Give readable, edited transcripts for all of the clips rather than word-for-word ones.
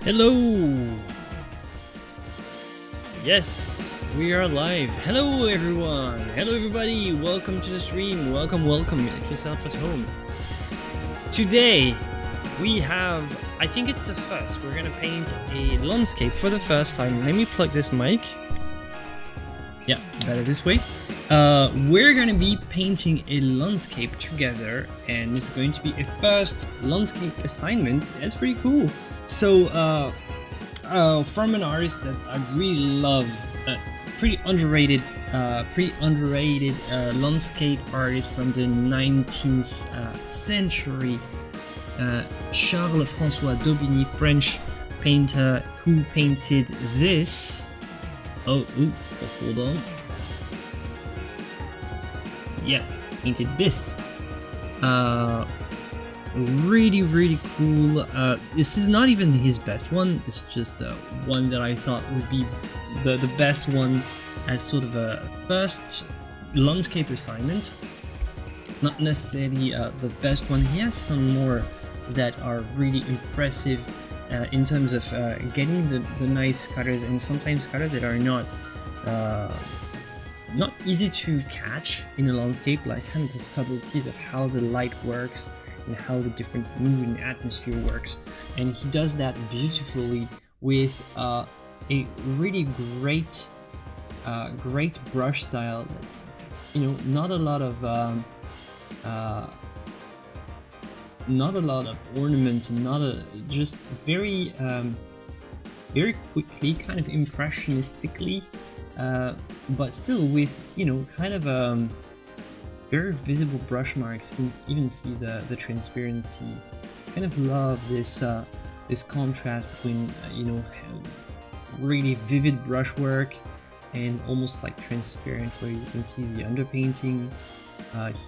Hello! Yes, we are live. Hello everyone! Hello everybody! Welcome to the stream. Welcome. Make yourself at home. Today, we have, I think it's the first, we're gonna paint a landscape for the first time. Let me plug this mic. Yeah, better this way. We're gonna be painting a landscape together, and it's going to be a first landscape assignment. That's pretty cool. So, from an artist that I really love, pretty underrated landscape artist from the 19th century, Charles-François d'Aubigny, French painter who painted this. Oh, hold on. Yeah, painted this. Really cool. This is not even his best one. It's just one that I thought would be the best one as sort of a first landscape assignment. Not necessarily the best one. He has some more that are really impressive in terms of getting the nice colors, and sometimes colors that are not easy to catch in a landscape, like kind of the subtleties of how the light works and how the different mood and atmosphere works. And he does that beautifully with a really great brush style that's, you know, not a lot of ornaments, and just very quickly, kind of impressionistically, but still with, you know, kind of very visible brush marks. You can even see the transparency. I kind of love this this contrast between you know, really vivid brushwork and almost like transparent, where you can see the underpainting.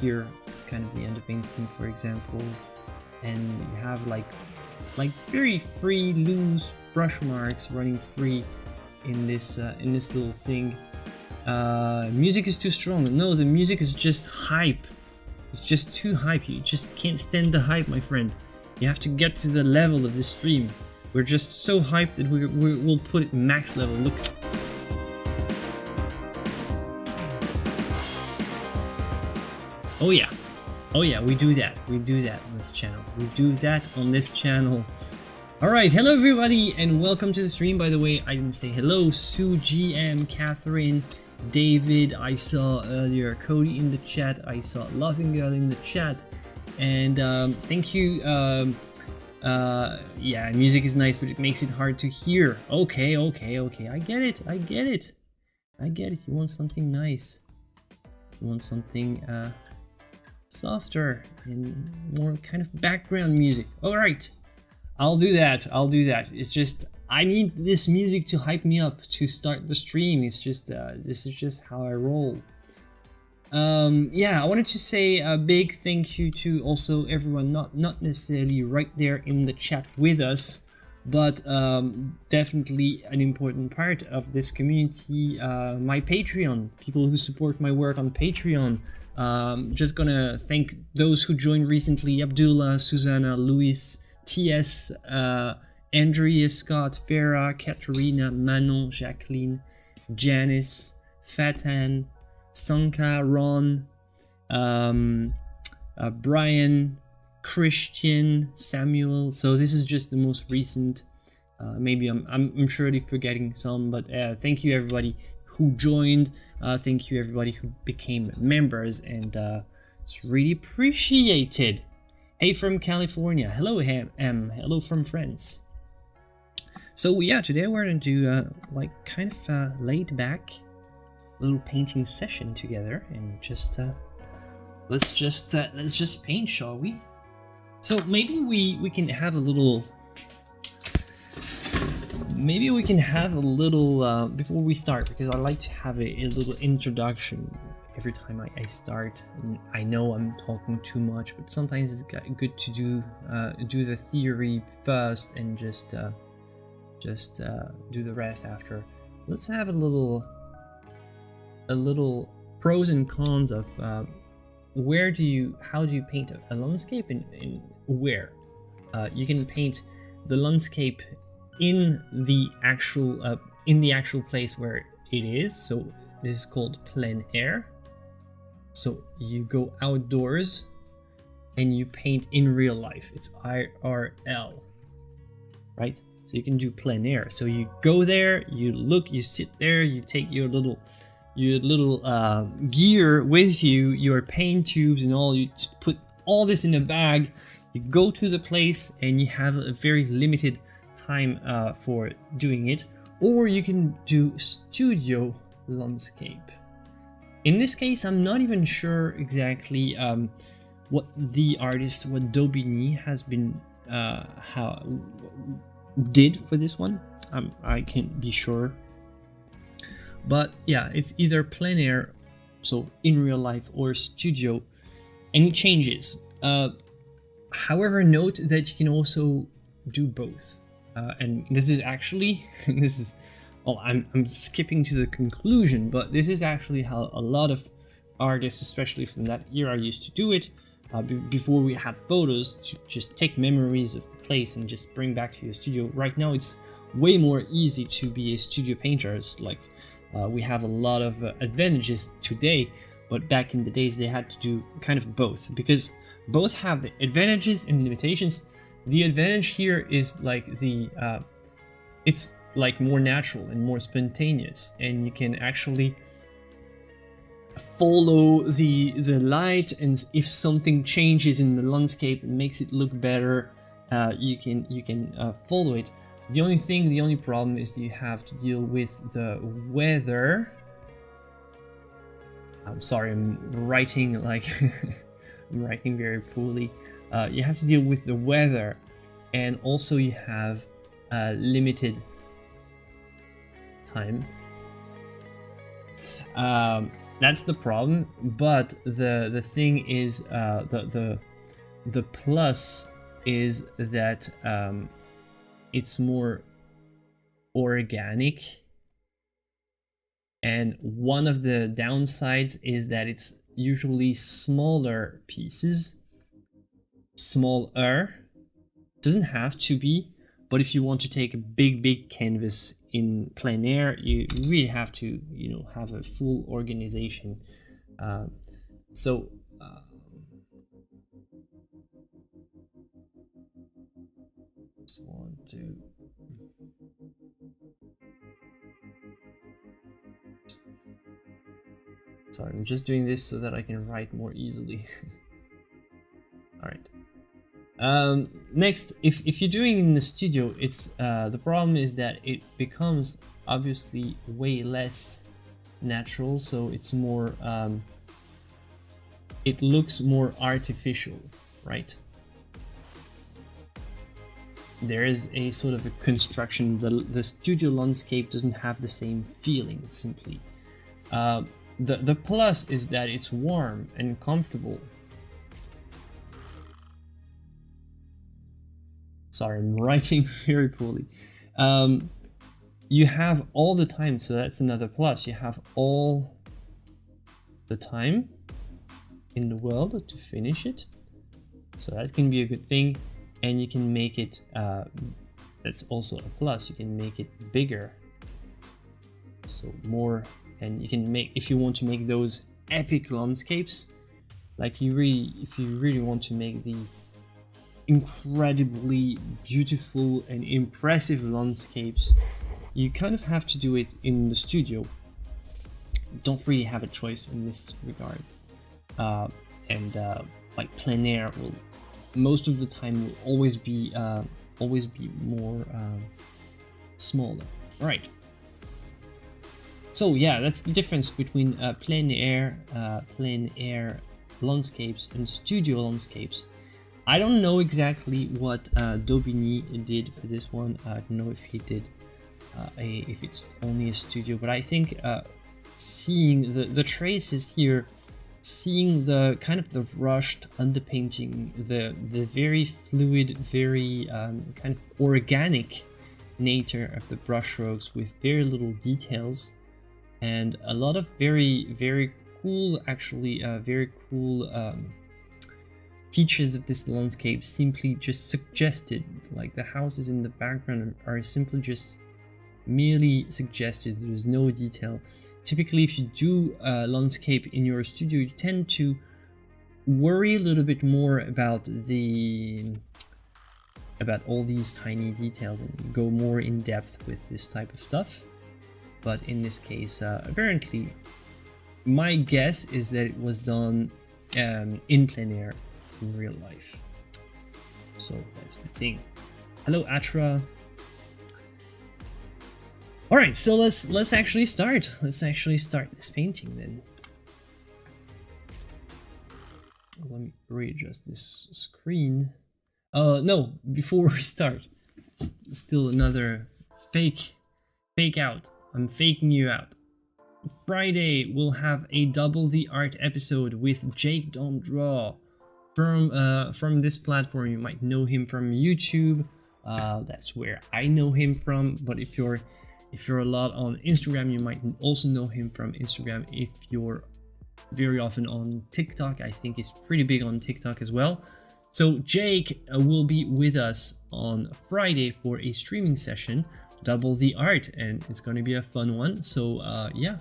Here it's kind of the underpainting, for example, and you have like very free, loose brush marks running free in this little thing. Music is too strong. No, the music is just hype. It's just too hype. You just can't stand the hype, my friend. You have to get to the level of the stream. We're just so hyped that we'll put it max level. Look. Oh yeah, we do that on this channel. Alright, hello everybody, and welcome to the stream. By the way, I didn't say hello. Sue, GM, Catherine, David, I saw earlier Cody in the chat, I saw Laughing Girl in the chat, and thank you. Yeah, music is nice, but it makes it hard to hear. Okay, I get it. You want something nice. You want something softer and more kind of background music. Alright, I'll do that. It's just, I need this music to hype me up to start the stream. It's just, this is just how I roll. Yeah, I wanted to say a big thank you to also everyone, not necessarily right there in the chat with us, but definitely an important part of this community, my Patreon, people who support my work on Patreon. Just gonna thank those who joined recently: Abdullah, Susanna, Luis, TS, Andrea, Scott, Farah, Katerina, Manon, Jacqueline, Janice, Fatan, Sanka, Ron, Brian, Christian, Samuel. So this is just the most recent. Maybe I'm surely forgetting some, but thank you everybody who joined. Thank you everybody who became members, and it's really appreciated. Hey from California, hello M, hello from France. So yeah, today we're gonna do like kind of a laid back little painting session together, and just let's just paint, shall we? So maybe we can have a little. Maybe we can have a little before we start, because I like to have a little introduction every time I start. And I know I'm talking too much, but sometimes it's good to do the theory first and just do the rest after. Let's have a little pros and cons of how do you paint a landscape, and where you can paint the landscape in the actual place where it is. So this is called plein air. So you go outdoors and you paint in real life. It's IRL, right? So you can do plein air. So you go there, you look, you sit there, you take your little gear with you, your paint tubes and all. You put all this in a bag. You go to the place and you have a very limited time for doing it. Or you can do studio landscape. In this case, I'm not even sure exactly what the artist, what Daubigny has been did for this one. I can't be sure, but yeah, it's either plein air, so in real life, or studio, and it changes. However, note that you can also do both, and this is actually well, I'm skipping to the conclusion, but this is actually how a lot of artists, especially from that era, used to do it. Before we had photos, to just take memories of the place and just bring back to your studio. Right now it's way more easy to be a studio painter. It's like we have a lot of advantages today, but back in the days they had to do kind of both, because both have the advantages and limitations. The advantage here is like it's like more natural and more spontaneous, and you can actually follow the light, and if something changes in the landscape and makes it look better, you can follow it. The only problem is that you have to deal with the weather. I'm sorry, I'm writing like I'm writing very poorly. You have to deal with the weather, and also you have limited time. That's the problem, but the thing is, the plus is that it's more organic, and one of the downsides is that it's usually smaller pieces. Smaller, doesn't have to be, but if you want to take a big canvas in plein air, you really have to, you know, have a full organization. So just want to sorry, I'm just doing this so that I can write more easily. All right. Next, if you're doing it in the studio, it's the problem is that it becomes obviously way less natural, so it's more it looks more artificial, right? There is a sort of a construction. The studio landscape doesn't have the same feeling, simply. The plus is that it's warm and comfortable. Sorry, I'm writing very poorly. You have all the time, so that's another plus. You have all the time in the world to finish it, so that can be a good thing. And you can make it, that's also a plus, you can make it bigger, so more, and you can make, if you want to make those epic landscapes, like if you really want to make the incredibly beautiful and impressive landscapes, you kind of have to do it in the studio. Don't really have a choice in this regard. Like plein air will most of the time will always be more smaller. All right. So yeah, that's the difference between plein air landscapes and studio landscapes. I don't know exactly what Daubigny did for this one. I don't know if he did if it's only a studio, but I think seeing the traces here, seeing the kind of the rushed underpainting, the very fluid, very kind of organic nature of the brushstrokes with very little details, and a lot of very cool, actually very cool features of this landscape simply just suggested, like the houses in the background are simply just merely suggested. There's no detail. Typically, if you do a landscape in your studio, you tend to worry a little bit more about all these tiny details and go more in depth with this type of stuff. But in this case, apparently, my guess is that it was done in plein air, in real life. So that's the thing. Hello, Atra. All right, so let's actually start. Let's actually start this painting then. Let me readjust this screen. No, before we start, still another fake out. I'm faking you out. Friday we'll have a Double the Art episode with Jake Don't Draw from this platform. You might know him from YouTube. That's where I know him from. But if you're a lot on Instagram, you might also know him from Instagram. If you're very often on TikTok, I think he's pretty big on TikTok as well. So Jake will be with us on Friday for a streaming session, Double the Art, and it's going to be a fun one. So yeah,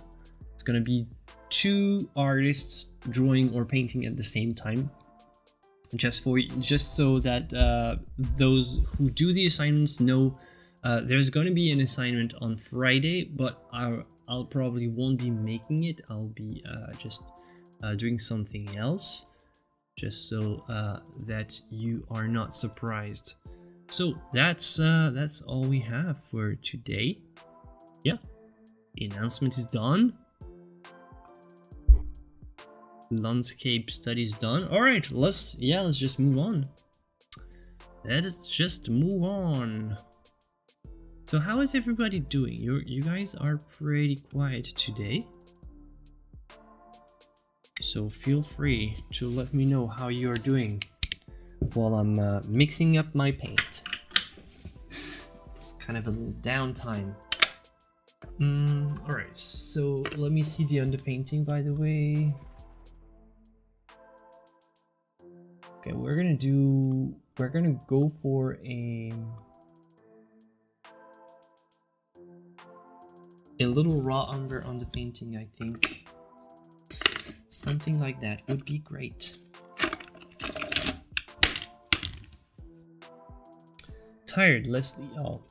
it's going to be 2 artists drawing or painting at the same time, just so that those who do the assignments know there's going to be an assignment on Friday, but I'll probably won't be making it. I'll be just doing something else, just so that you are not surprised. So that's all we have for today. Yeah, the announcement is done. Landscape studies done. All right, let's just move on. Let's just move on. So how is everybody doing? You guys are pretty quiet today. So feel free to let me know how you're doing while I'm mixing up my paint. It's kind of a little downtime. Alright, so let me see the underpainting, by the way. Okay, we're gonna go for a little raw umber on the painting, I think. Something like that would be great. Tired, Leslie. Oh.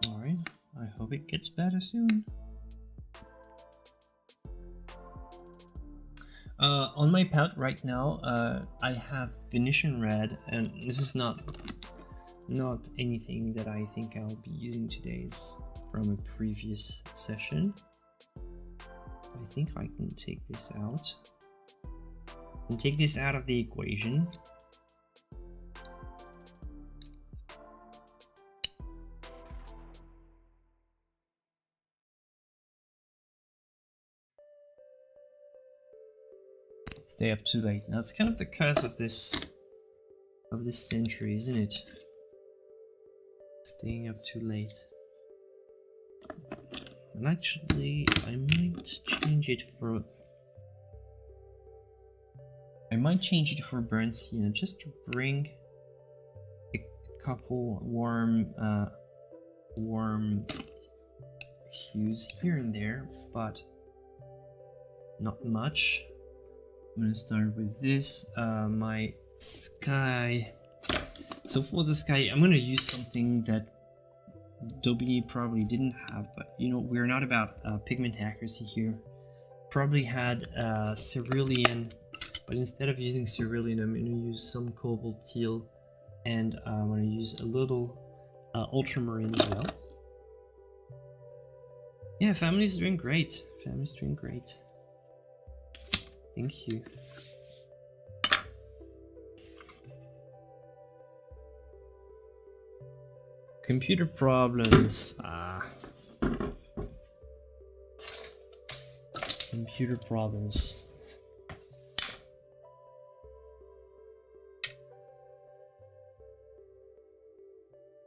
Alright, I hope it gets better soon. On my palette right now, I have Venetian Red, and this is not anything that I think I'll be using today. Is from a previous session. I think I can take this out. And take this out of the equation. Stay up too late. That's kind of the curse of this century, isn't it? Staying up too late. And actually, I might change it for burnt sienna, just to bring a couple warm hues here and there, but not much. I'm gonna start with this, my sky. So for the sky, I'm gonna use something that Adobe probably didn't have, but you know, we're not about pigment accuracy here. Probably had cerulean, but instead of using cerulean, I'm gonna use some cobalt teal, and I'm gonna use a little ultramarine as well. Yeah, family's doing great. Family's doing great. Thank you. Computer problems. Computer problems.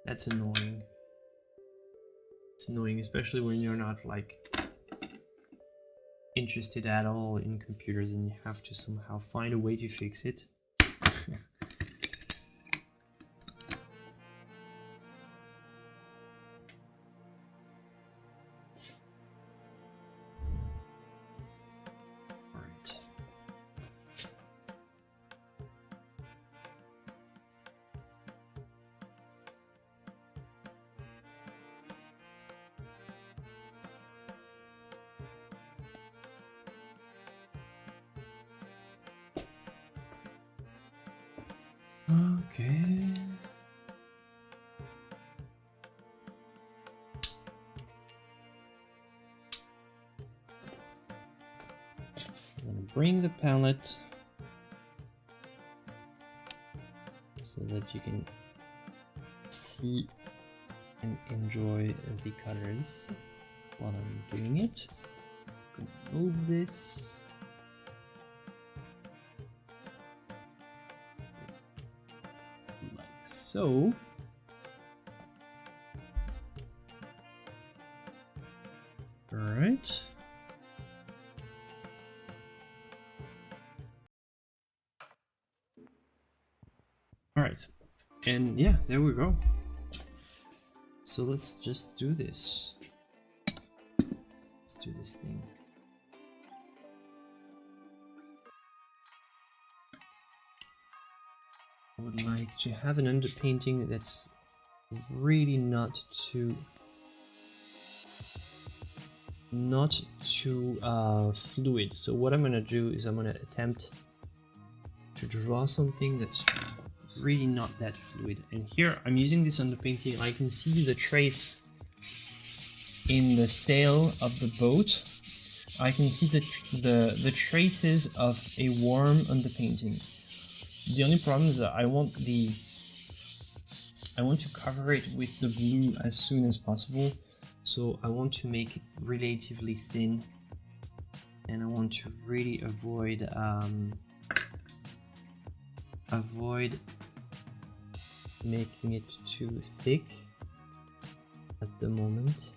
That's annoying. It's annoying, especially when you're not like interested at all in computers and you have to somehow find a way to fix it. Okay. I'm gonna bring the palette so that you can see and enjoy the colors while I'm doing it. I'm gonna move this. So, all right. All right, and yeah, there we go. So let's just do this. Let's do this thing. I would like to have an underpainting that's really not too fluid. So what I'm gonna do is I'm gonna attempt to draw something that's really not that fluid. And here I'm using this underpainting. I can see the trace in the sail of the boat. I can see the traces of a warm underpainting. The only problem is that I want to cover it with the blue as soon as possible. So I want to make it relatively thin, and I want to really avoid making it too thick at the moment.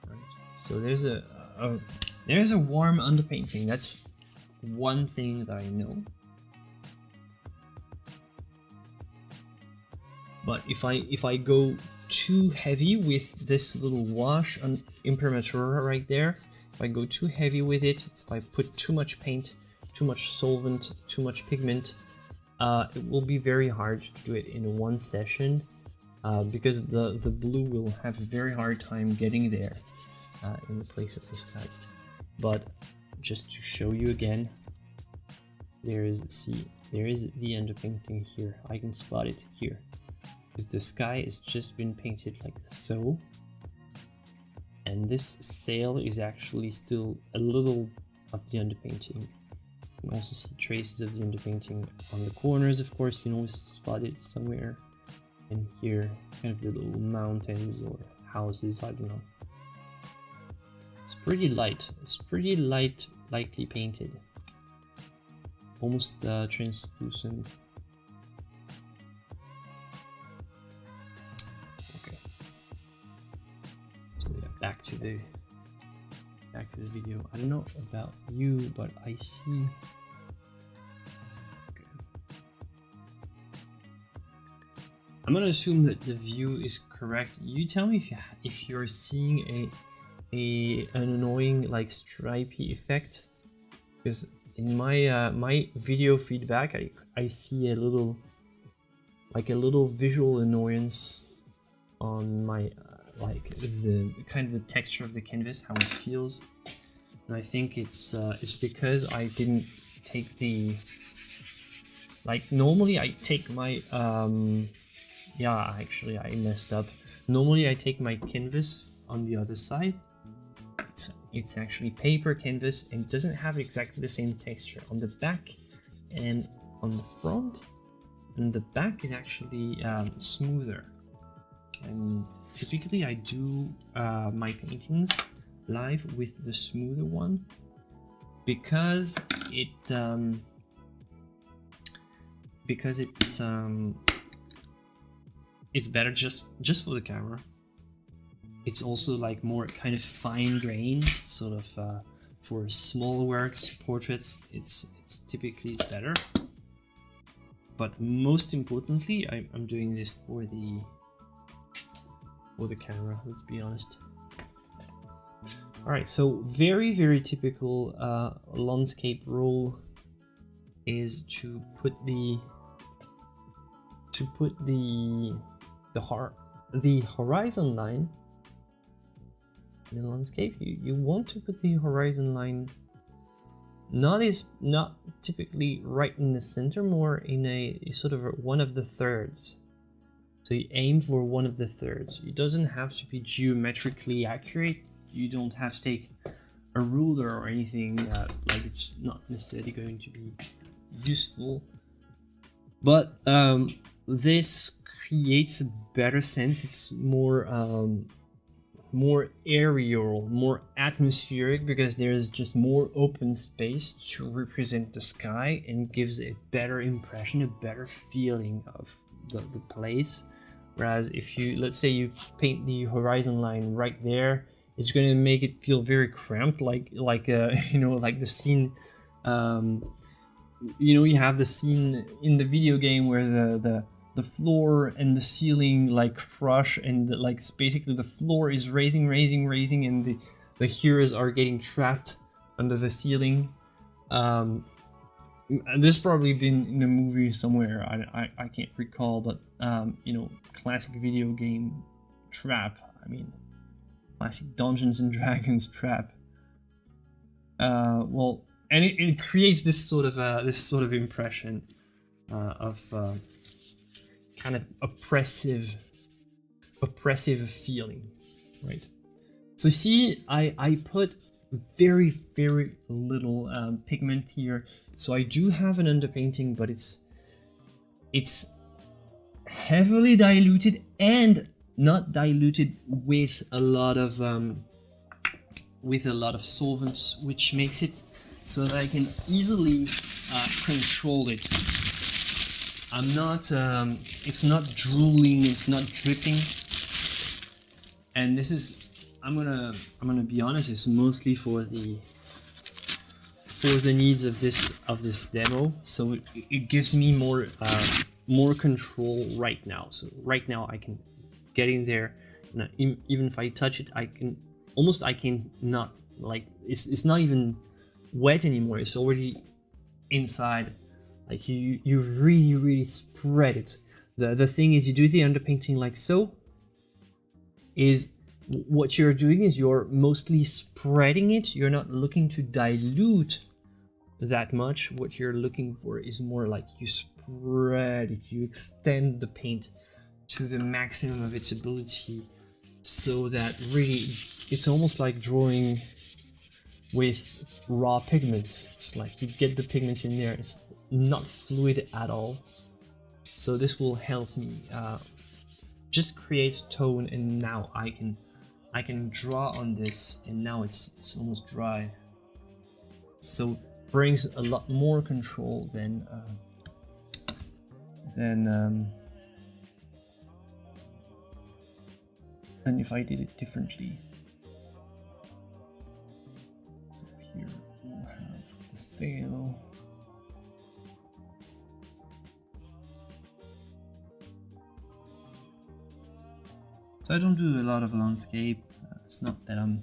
Right. So there's a warm underpainting. That's one thing that I know. But if I go too heavy with this little wash on imprimatur right there, if I go too heavy with it, if I put too much paint, too much solvent, too much pigment, it will be very hard to do it in one session, because the blue will have a very hard time getting there in the place of the sky. But just to show you again, there is the underpainting here. I can spot it here. Because the sky has just been painted like so. And this sail is actually still a little of the underpainting. You can also see traces of the underpainting on the corners, of course, you can always spot it somewhere. And here, kind of the little mountains or houses, I don't know. It's pretty light. It's pretty lightly painted. Almost translucent. Okay. So yeah, back to the video. I don't know about you, but I see. Okay. I'm gonna assume that the view is correct. You tell me if you're seeing an annoying like stripy effect, because in my my video feedback I see a little visual annoyance on my like the kind of the texture of the canvas, how it feels. And I think it's because I didn't take the, like, normally I take my yeah, actually I messed up. Normally I take my canvas on the other side. It's actually paper canvas and it doesn't have exactly the same texture on the back and on the front. And the back is actually smoother. And typically I do my paintings live with the smoother one because it's better just for the camera. It's also like more kind of fine grain, sort of for small works, portraits. It's typically better. But most importantly, I'm doing this for the camera. Let's be honest. All right, so very typical landscape rule is to put the horizon line in the landscape. You want to put the horizon line not typically right in the center, more in a sort of one of the thirds. So you aim for one of the thirds. It doesn't have to be geometrically accurate. You don't have to take a ruler or anything, like it's not necessarily going to be useful. But this creates a better sense. It's more aerial, more atmospheric, because there's just more open space to represent the sky, and gives a better impression, a better feeling of the place. Whereas if you, let's say you paint the horizon line right there, it's going to make it feel very cramped, like you know, like the scene, you know, you have the scene in the video game where the floor and the ceiling like crush, and like basically the floor is raising, and the heroes are getting trapped under the ceiling. This probably been in a movie somewhere, I can't recall, but you know, classic video game trap. I mean, classic Dungeons and Dragons trap. Well, and it creates this sort of impression of kind of oppressive feeling, right? So see, I put very little pigment here, so I do have an underpainting, but it's heavily diluted and not diluted with a lot of solvents, which makes it so that I can easily control it. I'm not it's not drooling, it's not dripping, and this is, I'm gonna be honest, it's mostly for the needs of this demo, so it gives me more control right now. So right now I can get in there, and even if I touch it, I can not, like, it's not even wet anymore, it's already inside. Like you really spread it. The thing is, you do the underpainting like so, is what you're doing is you're mostly spreading it. You're not looking to dilute that much. What you're looking for is more like you spread it, you extend the paint to the maximum of its ability, so that really it's almost like drawing with raw pigments. It's like you get the pigments in there, it's not fluid at all. So this will help me just create tone, and now I can draw on this, and now it's almost dry, so brings a lot more control than if I did it differently. So here we'll have the sail. So I don't do a lot of landscape. It's not that I'm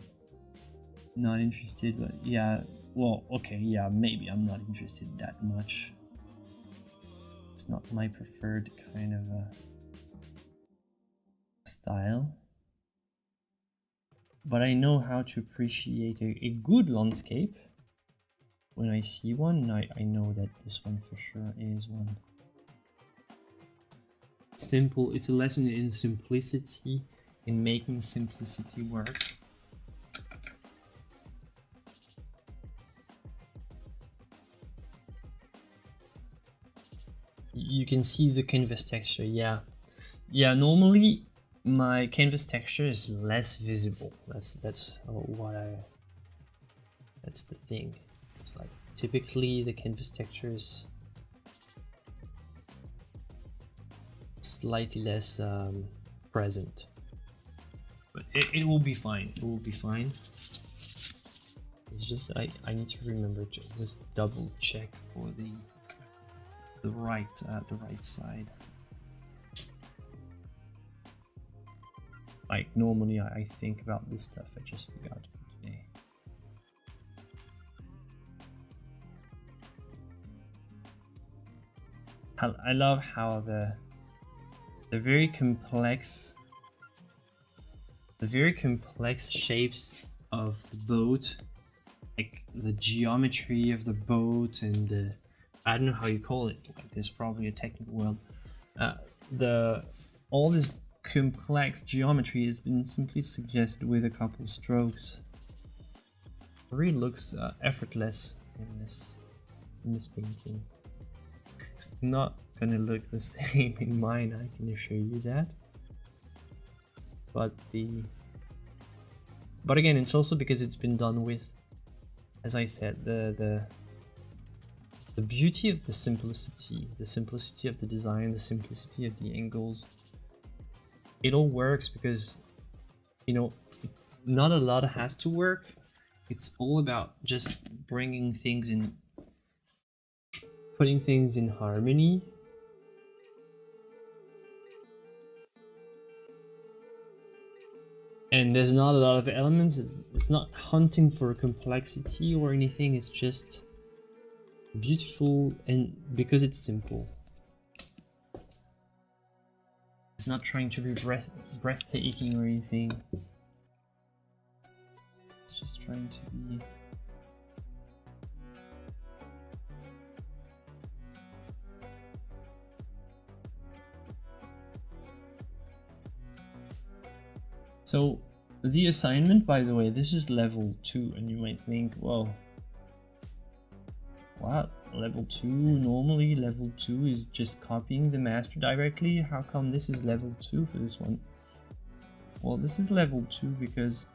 not interested, but yeah, well, okay, yeah, maybe I'm not interested that much. It's not my preferred kind of style. But I know how to appreciate a good landscape when I see one. I know that this one for sure is one. Simple, it's a lesson in simplicity, in making simplicity work. You can see the canvas texture, yeah. Yeah, normally my canvas texture is less visible. That's the thing. It's like typically the canvas texture is slightly less present. But it will be fine. It will be fine. It's just I need to remember to just double check for the right side. Like normally I think about this stuff. I just forgot for today. I love how the very complex shapes of the boat, like the geometry of the boat and the, I don't know how you call it, like there's probably a technical word. All this complex geometry has been simply suggested with a couple strokes. It really looks effortless in this painting. It's not gonna look the same in mine, I can assure you that. But again, it's also because it's been done with, as I said, the beauty of the simplicity of the design, the simplicity of the angles. It all works because, you know, not a lot has to work. It's all about just bringing things in, putting things in harmony. And there's not a lot of elements. It's not hunting for complexity or anything. It's just beautiful, and because it's simple. It's not trying to be breathtaking or anything. It's just trying to be So the assignment, by the way, this is level 2, and you might think, well, what? Level 2? Normally level 2 is just copying the master directly. How come this is level 2 for this one? Well, this is level 2 because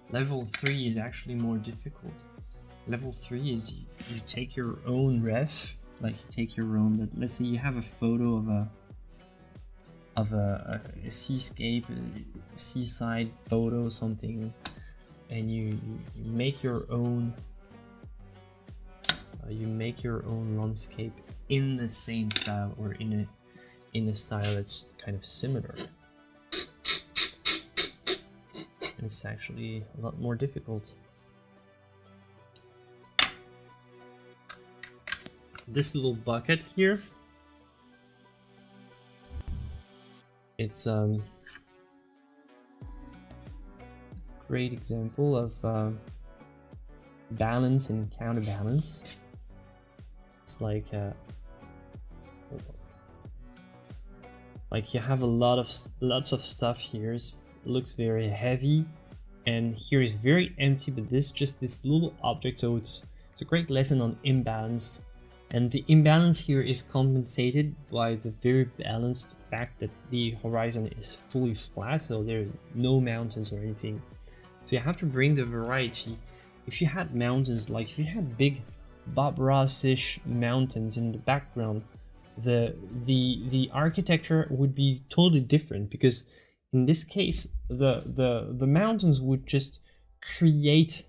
level 3 is actually more difficult. Level 3 is you take your own ref, like you take your own, but let's say you have a photo of a seascape, a seaside photo, something, and you make your own landscape in the same style, or in a style that's kind of similar. And it's actually a lot more difficult. This little bucket here, it's great example of balance and counterbalance. It's like you have lots of stuff here. It looks very heavy, and here is very empty, but just this little object. So it's a great lesson on imbalance. And the imbalance here is compensated by the very balanced fact that the horizon is fully flat, so there are no mountains or anything. So you have to bring the variety. If you had mountains, like if you had big Bob Ross-ish mountains in the background, the architecture would be totally different, because in this case the mountains would just create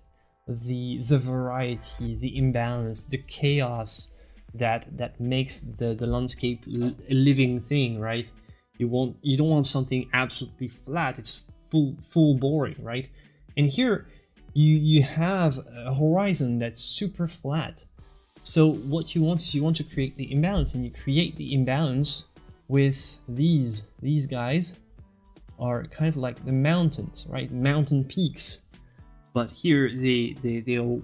the variety, the imbalance, the chaos that makes the landscape a living thing, right? You don't want something absolutely flat. It's full boring, right? And here you have a horizon that's super flat. So what you want is you want to create the imbalance, and you create the imbalance with these guys are kind of like the mountains, right? Mountain peaks. But here they're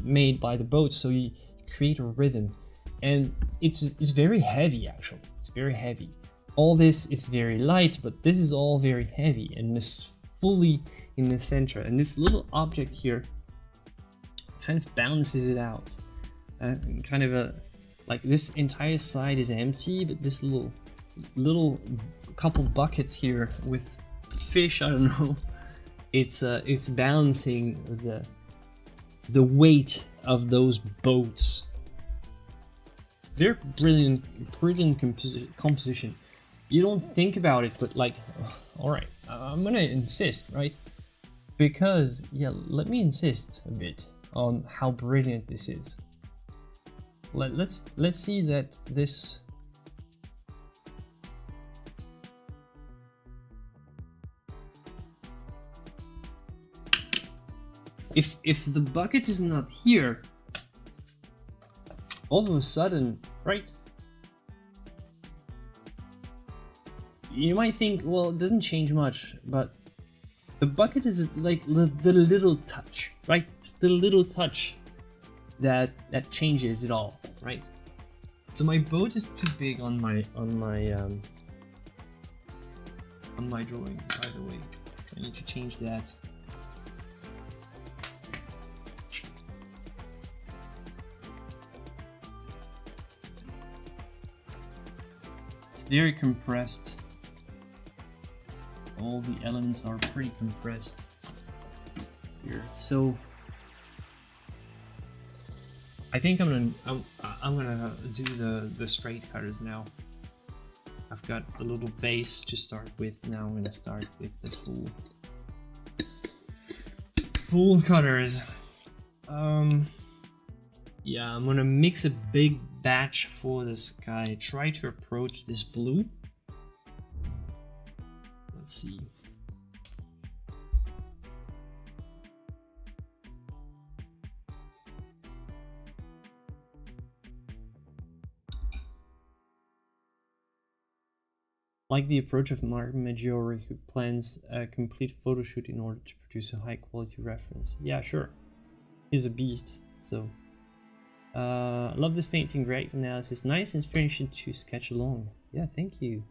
made by the boat, so you create a rhythm. And it's very heavy, actually. It's very heavy. All this is very light, but this is all very heavy, and it's fully in the center. And this little object here kind of balances it out. Kind of like this entire side is empty, but this little couple buckets here with fish, I don't know. It's balancing the weight of those boats. They're brilliant composition. You don't think about it, but like, all right, I'm gonna insist, right? Because, yeah, let me insist a bit on how brilliant this is. Let's see that this... If the bucket is not here, all of a sudden, right? You might think, well, it doesn't change much, but the bucket is like the little touch, right? It's the little touch that changes it all, right? So my boat is too big on my drawing, by the way. So I need to change that. It's very compressed. All the elements are pretty compressed here. So I think I'm gonna do the straight cutters now. I've got a little base to start with. Now I'm gonna start with the full cutters. Yeah, I'm gonna mix a big batch for the sky. Try to approach this blue. Let's see. Like the approach of Mark Maggiore, who plans a complete photo shoot in order to produce a high quality reference. Yeah, sure. He's a beast, so. Love this painting, great analysis, nice inspiration to sketch along. Yeah, thank you.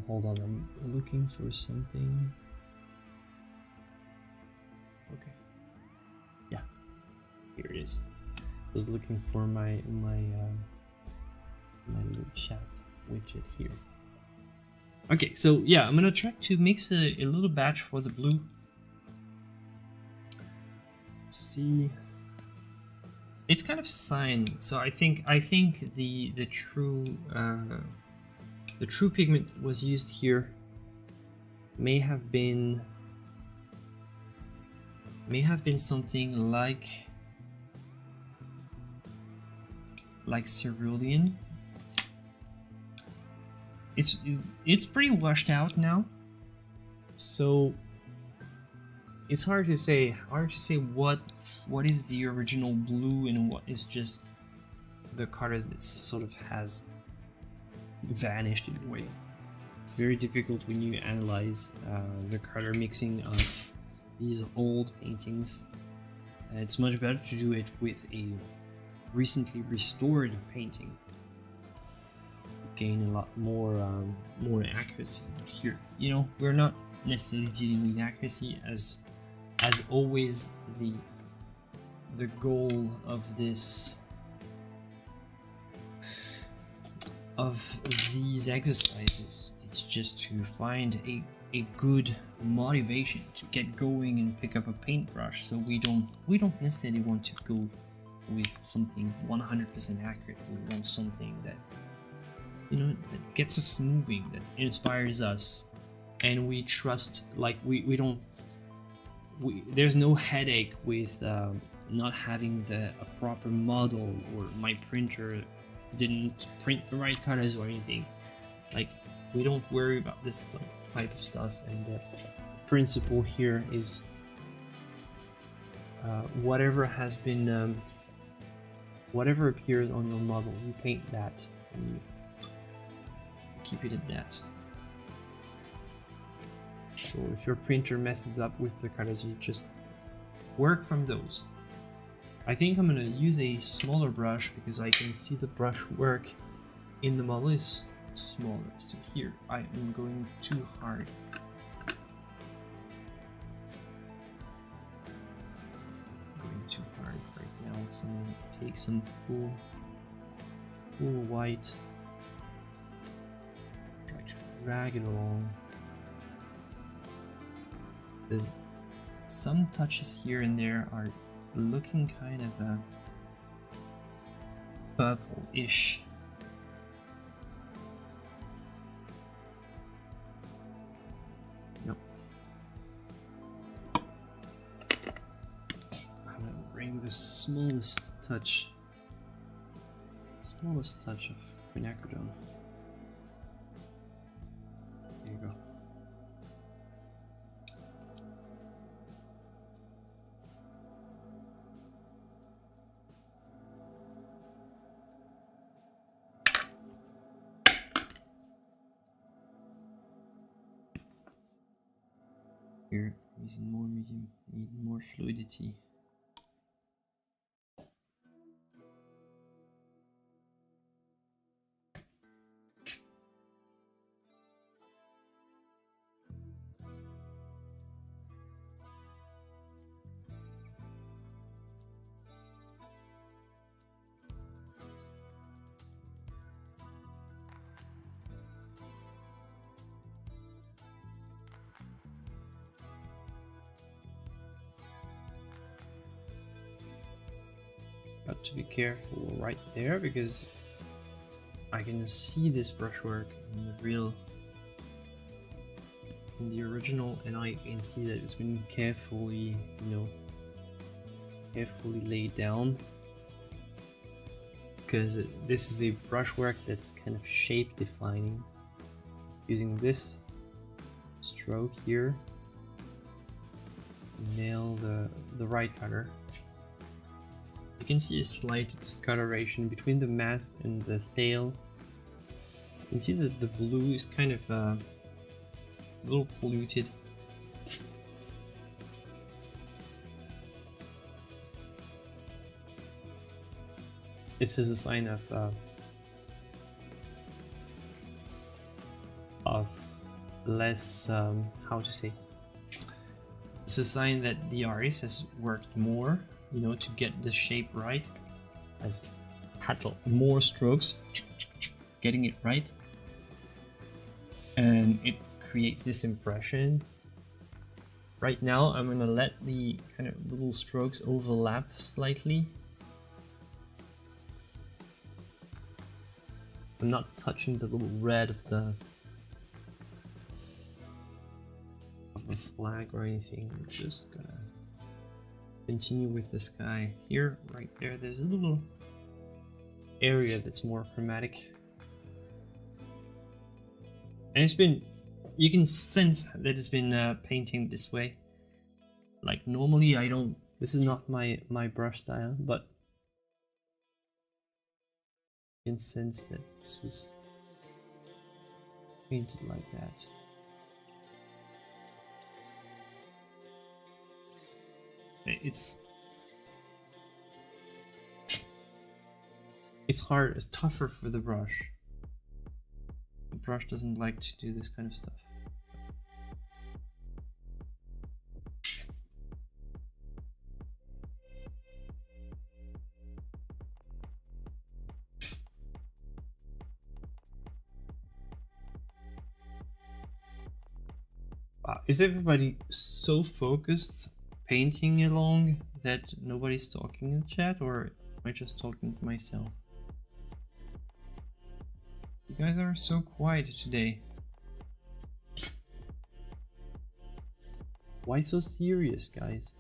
Hold on, I'm looking for something. Okay. Yeah, here it is. I was looking for my little chat widget here. Okay, so yeah, I'm gonna try to mix a little batch for the blue. See, it's kind of cyan, so I think the true pigment was used here may have been something like cerulean. It's pretty washed out now, so it's hard to say what is the original blue and what is just the colors that sort of has vanished in a way. It's very difficult when you analyze the color mixing of these old paintings. It's much better to do it with a recently restored painting. You gain a lot more accuracy. Here, you know, we're not necessarily dealing with accuracy as always. The goal of these exercises is just to find a good motivation to get going and pick up a paintbrush. So we don't necessarily want to go with something 100% accurate. We want something that, you know, that gets us moving, that inspires us, and we trust. Like there's no headache with not having a proper model, or my printer didn't print the right colors or anything. Like, we don't worry about this type of stuff, and the principle here is whatever has been whatever appears on your model, you paint that and you keep it at that. So if your printer messes up with the colors, you just work from those. I think I'm gonna use a smaller brush because I can see the brush work in the model is smaller. So here I am going too hard. Going too hard. So I'm gonna take some full white, try to drag it along. There's some touches here and there are looking kind of purple-ish. Nope. I'm gonna bring the smallest touch of quinacridone. There you go. Here, using more medium, need more fluidity. Got to be careful right there because I can see this brushwork in the original, and I can see that it's been carefully, carefully laid down, because this is a brushwork that's kind of shape defining. Using this stroke here, nail the right color. You can see a slight discoloration between the mast and the sail. You can see that the blue is kind of a little polluted. This is a sign of less, how to say, it's a sign that the artist has worked more, to get the shape right, has had more strokes, getting it right, and it creates this impression. Right now I'm gonna let the kind of little strokes overlap slightly. I'm not touching the little red of the flag or anything. I'm just gonna continue with the sky. Here, right there's a little area that's more chromatic. And you can sense that it's been painting this way. Like normally this is not my brush style, but you can sense that this was painted like that. It's hard, it's tougher for the brush. The brush doesn't like to do this kind of stuff. Wow, is everybody so focused painting along that nobody's talking in the chat, or am I just talking to myself? You guys are so quiet today. Why so serious, guys?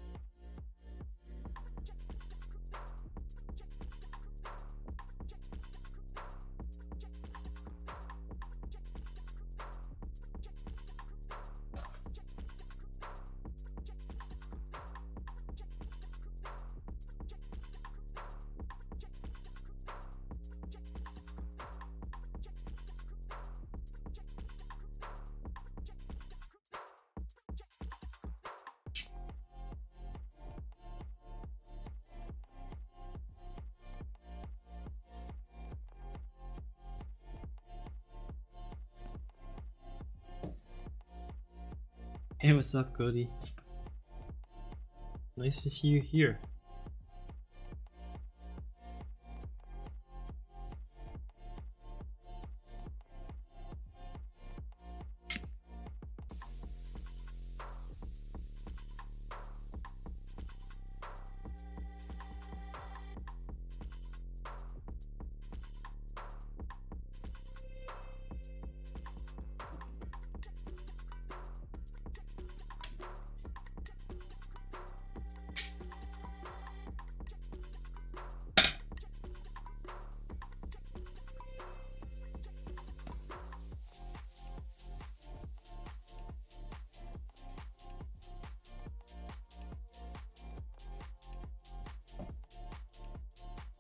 Hey, what's up, Cody? Nice to see you here.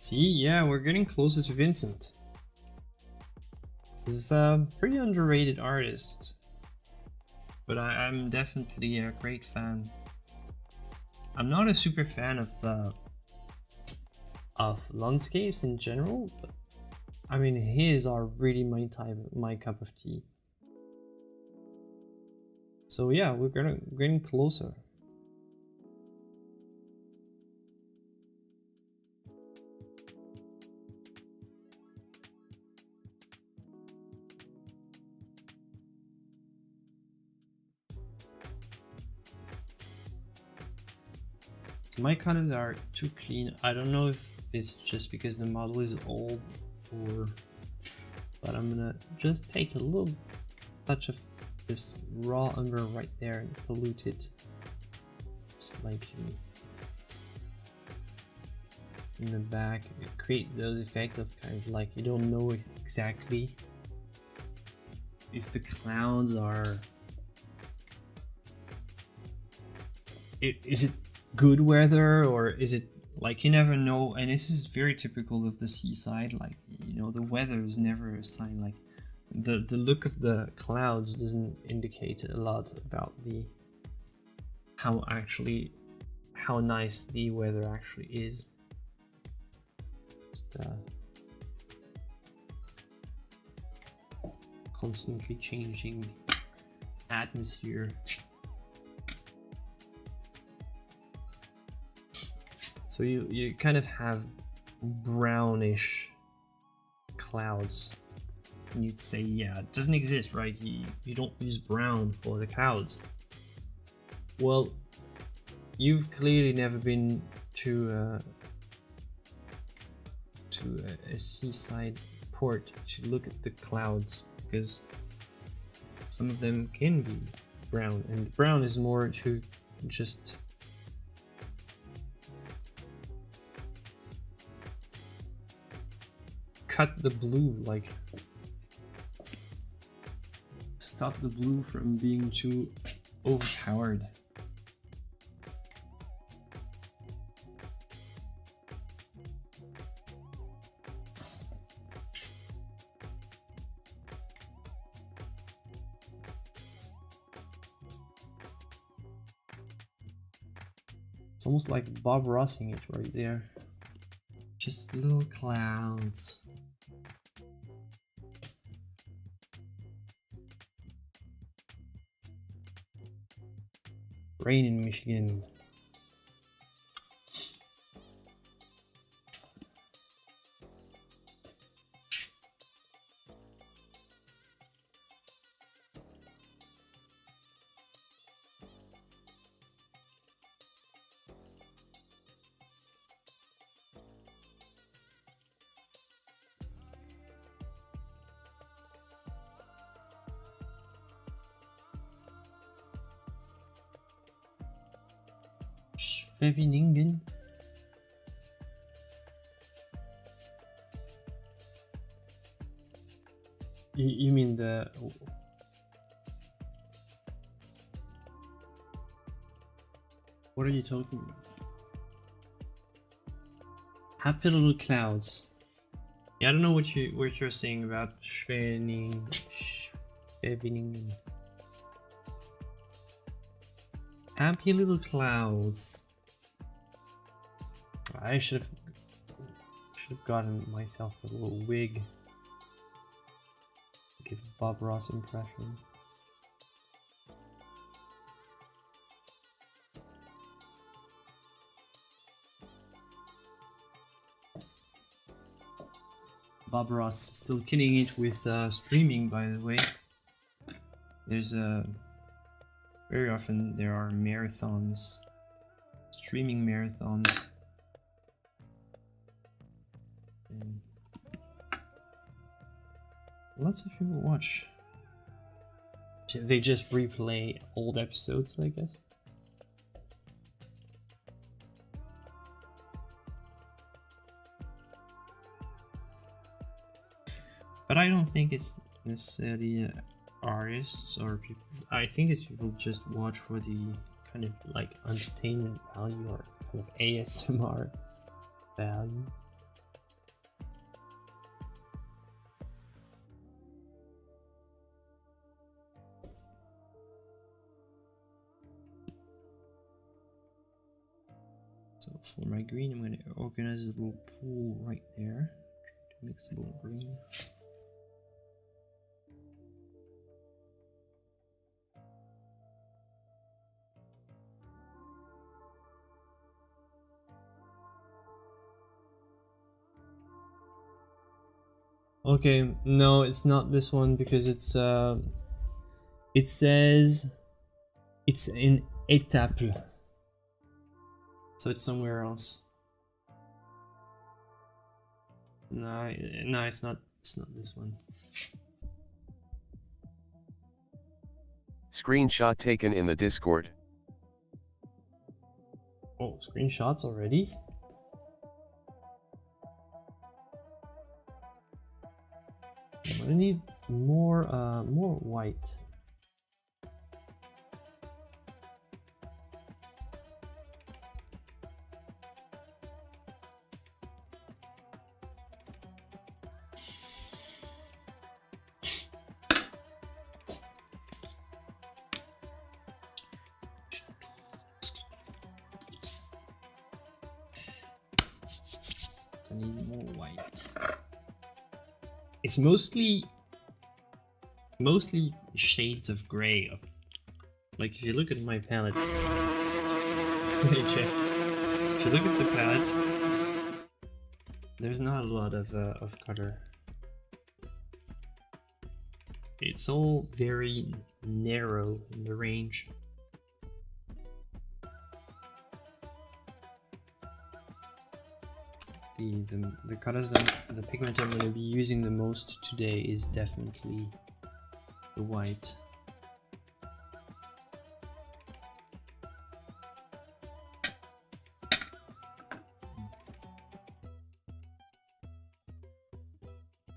See, yeah, we're getting closer to Vincent. This is a pretty underrated artist, but I'm definitely a great fan. I'm not a super fan of landscapes in general, but I mean his are really my cup of tea. So yeah, we're getting closer. My colors are too clean. I don't know if it's just because the model is old but I'm gonna just take a little touch of this raw umber right there and pollute it slightly in the back. Create those effects of kind of like you don't know exactly if the clouds are is it good weather or is it like you never know. And this is very typical of the seaside, like, you know, the weather is never a sign. Like the look of the clouds doesn't indicate a lot about the how nice the weather actually is. Just constantly changing atmosphere. So you kind of have brownish clouds. And you'd say, yeah, it doesn't exist, right? You don't use brown for the clouds. Well, you've clearly never been to a seaside port to look at the clouds, because some of them can be brown, and brown is more to just cut the blue, like stop the blue from being too overpowered. It's almost like Bob Rossing it right there. Just little clouds. Rain in Michigan. Schweveningen. You mean the... What are you talking about? Happy little clouds. Yeah, I don't know what you're saying about Schweveningen. Happy little clouds. I should have gotten myself a little wig. Give Bob Ross impression. Bob Ross still killing it with streaming, by the way. There's very often there are marathons, streaming marathons. And lots of people watch. They just replay old episodes, I guess. But I don't think it's necessarily artists or people. I think it's people just watch for the kind of like entertainment value or kind of ASMR value. So for my green, I'm going to organize a little pool right there. Try to mix a little green. Okay, no, it's not this one because it's it says it's in étape, so it's somewhere else. No, no, it's not. It's not this one. Screenshot taken in the Discord. Oh, screenshots already? I need more white. I need more white. It's mostly shades of gray. Like if you look at my palette, hey Jeff, if you look at the palette, there's not a lot of color. It's all very narrow in the range. The colors, the pigment I'm going to be using the most today is definitely the white.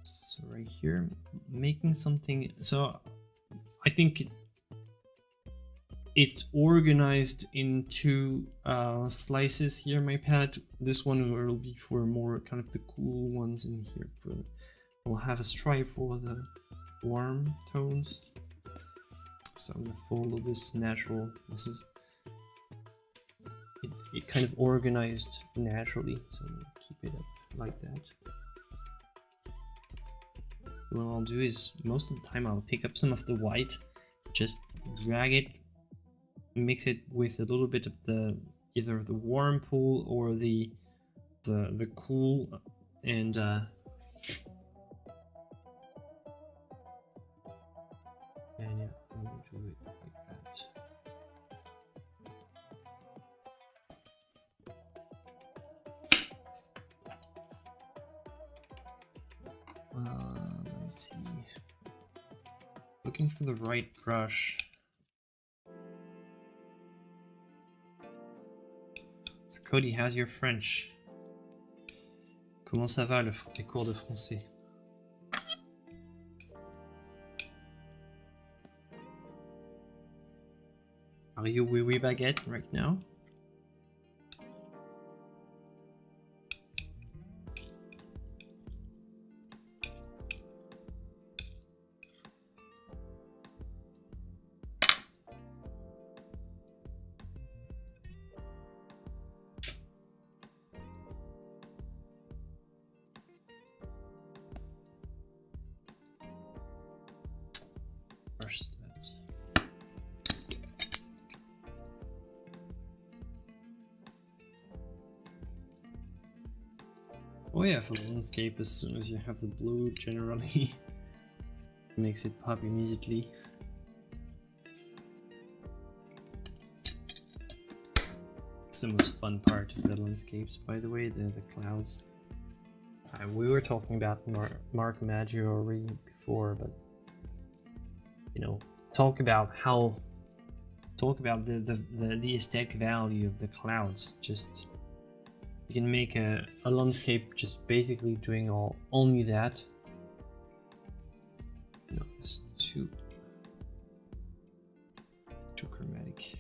So right here, making something. So I think it's organized into slices here, my palette. This one will be for more kind of the cool ones in here. We'll have a stripe for the warm tones. So I'm gonna follow this natural. This is it kind of organized naturally, so I'm gonna keep it up like that. What I'll do is most of the time I'll pick up some of the white, just drag it, mix it with a little bit of the either the warm pool or the cool, and yeah, I'm gonna do it like that. Let me see. Looking for the right brush. So Cody, how's your French? Comment ça va les cours de français? Are you oui baguette right now? Oh yeah, for the landscape, as soon as you have the blue, generally it makes it pop immediately. It's the most fun part of the landscapes, by the way, the clouds. We were talking about Mark Maggiore before, but you know, talk about the aesthetic value of the clouds. Just you can make a landscape just basically doing only that. No, it's too chromatic.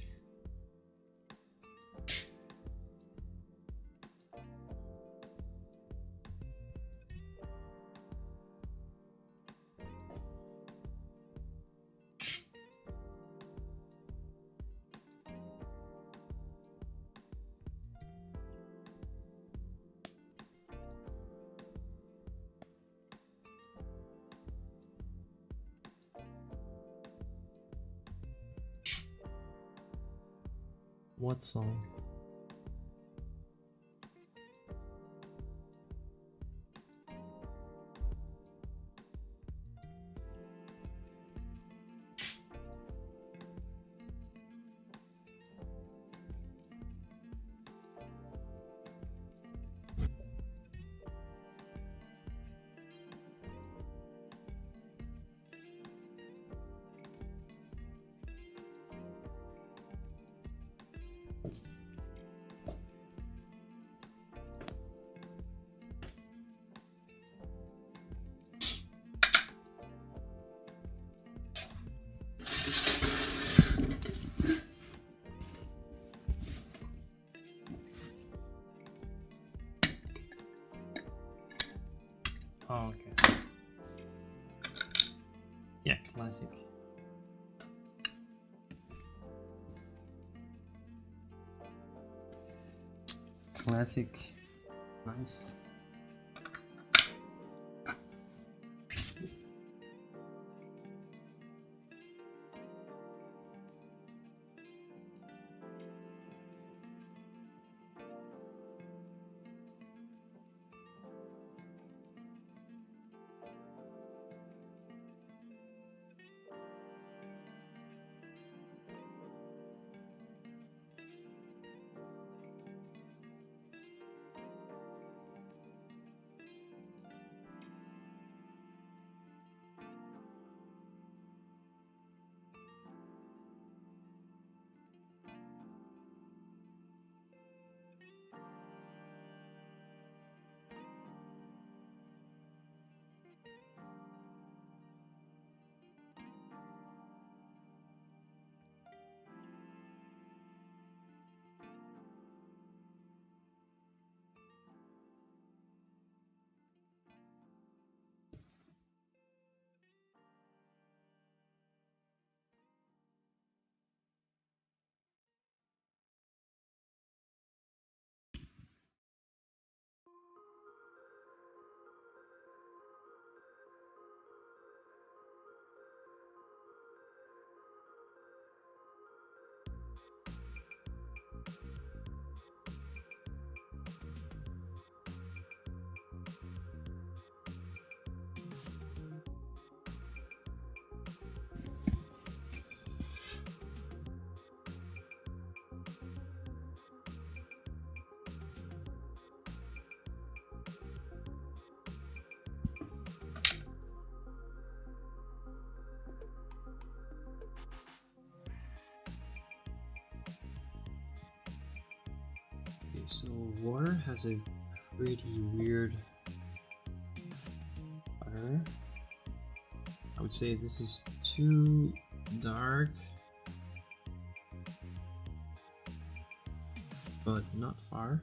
What song? Oh, okay. Yeah, classic. Classic. Nice. Okay, so water has a pretty weird color. I would say this is too dark, but not far.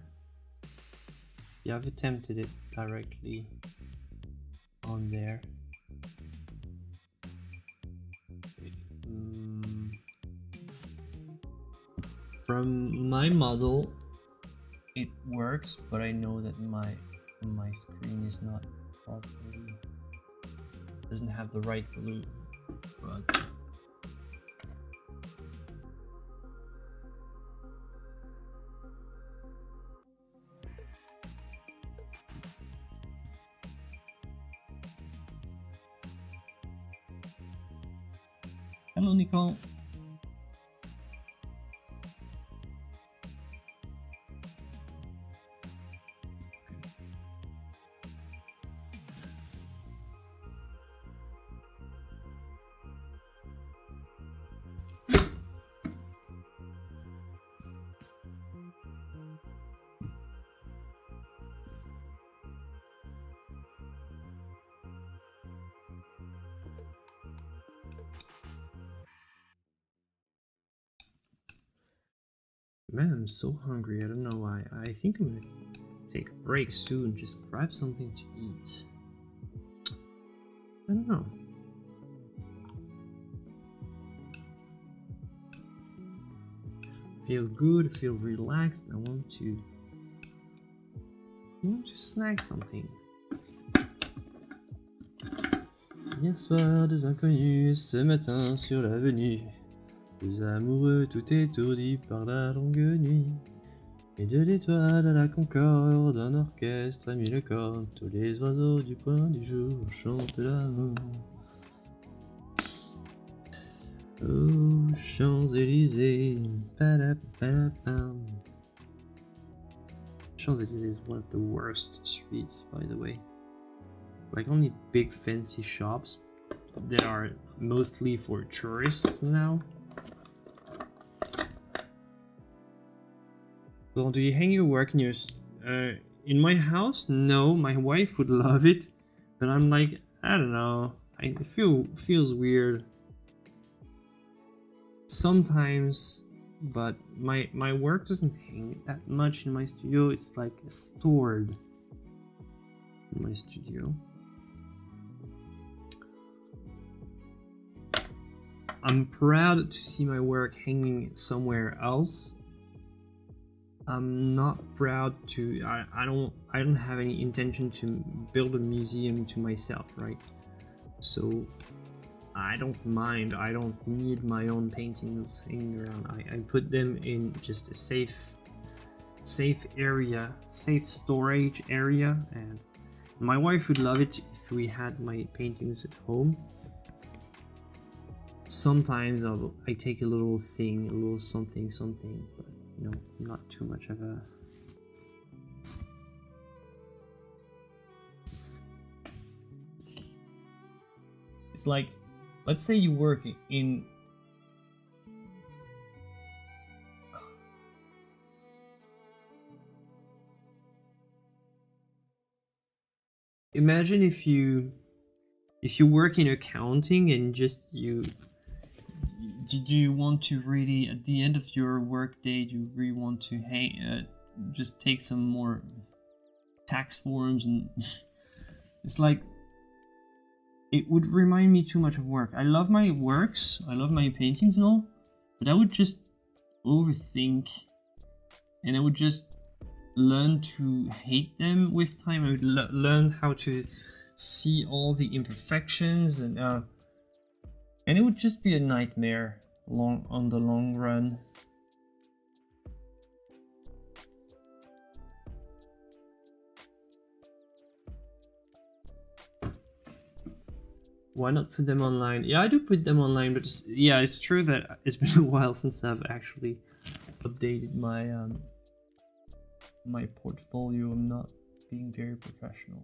You have attempted it directly on there. From my model, it works, but I know that my screen is not properly, doesn't have the right blue, but hello, Nicole. Man, I'm so hungry. I don't know why. I think I'm gonna take a break soon. Just grab something to eat. I don't know. Feel good, feel relaxed. I want to snack something. Hier soir, des inconnus, ce matin sur l'avenue. Les amoureux tout étourdis par la longue nuit. Et de l'étoile à la concorde, un orchestre a mis le corps. Tous les oiseaux du point du jour chantent l'amour. Aux Champs-Élysées. Champs-Élysées is one of the worst streets, by the way. Like only big fancy shops that are mostly for tourists now. Well, do you hang your work in your in my house? No, my wife would love it, but I'm like, I don't know. It feels weird sometimes, but my work doesn't hang that much in my studio. It's like stored in my studio. I'm proud to see my work hanging somewhere else. I'm not proud to. I don't have any intention to build a museum to myself, right? So I don't mind. I don't need my own paintings hanging around. I put them in just a safe area, safe storage area, and my wife would love it if we had my paintings at home. Sometimes I take a little thing, a little something, but you know, not too much of a. It's like, let's say you work in. Imagine if you work in accounting and just did you want to really, at the end of your work day, do you really want to just take some more tax forms? And it's like, it would remind me too much of work. I love my works, I love my paintings and all, but I would just overthink, and I would just learn to hate them with time. I would learn how to see all the imperfections, and it would just be a nightmare on the long run. Why not put them online? Yeah, I do put them online, but it's true that it's been a while since I've actually updated my my portfolio. I'm not being very professional.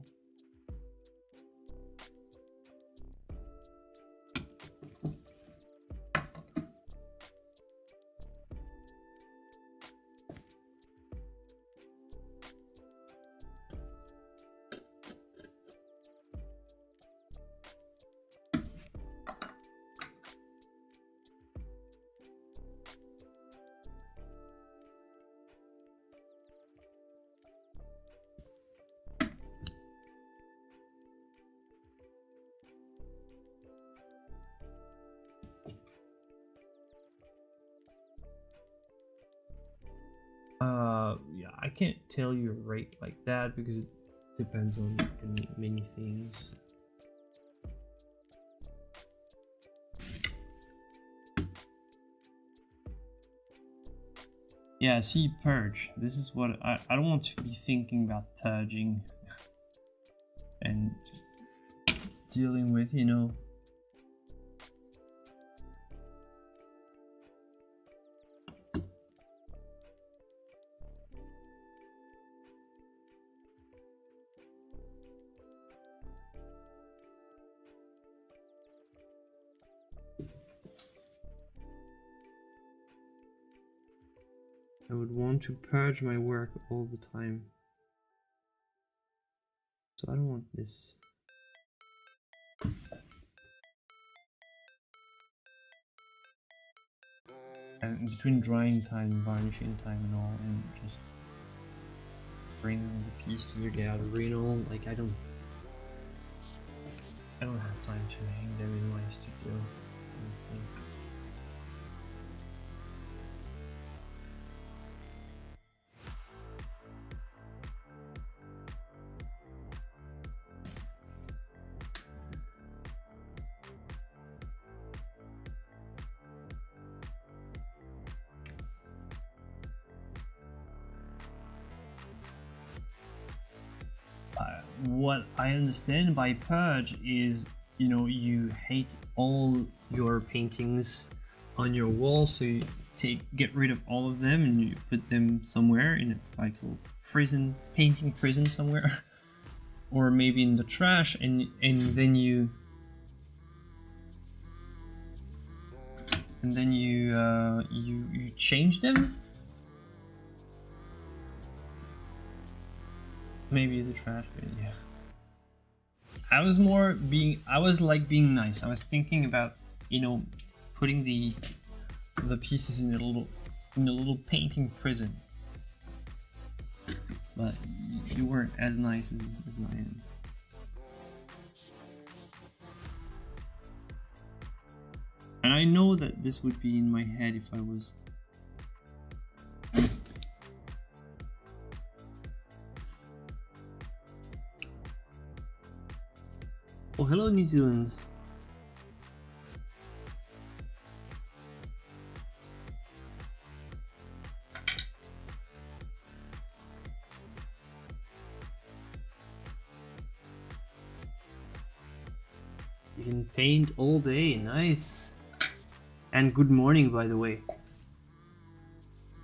Yeah, I can't tell you a rate like that because it depends on many things. Yeah, see, purge. This is what I don't want to be thinking about purging and just dealing with, you know. I would want to purge my work all the time. So I don't want this. And between drying time, varnishing time and all, and just bring the piece to the gallery and all, like I don't have time to hang them in my studio. I think. what I understand by purge is, you know, you hate all your paintings on your wall, so you get rid of all of them and you put them somewhere in a like a prison, painting prison somewhere, or maybe in the trash, and then you you change them. Maybe the trash bin, yeah. I was like being nice. I was thinking about, you know, putting the pieces in a little painting prison. But you weren't as nice as I am. And I know that this would be in my head if I was. Oh, hello, New Zealand. You can paint all day, nice. And good morning, by the way.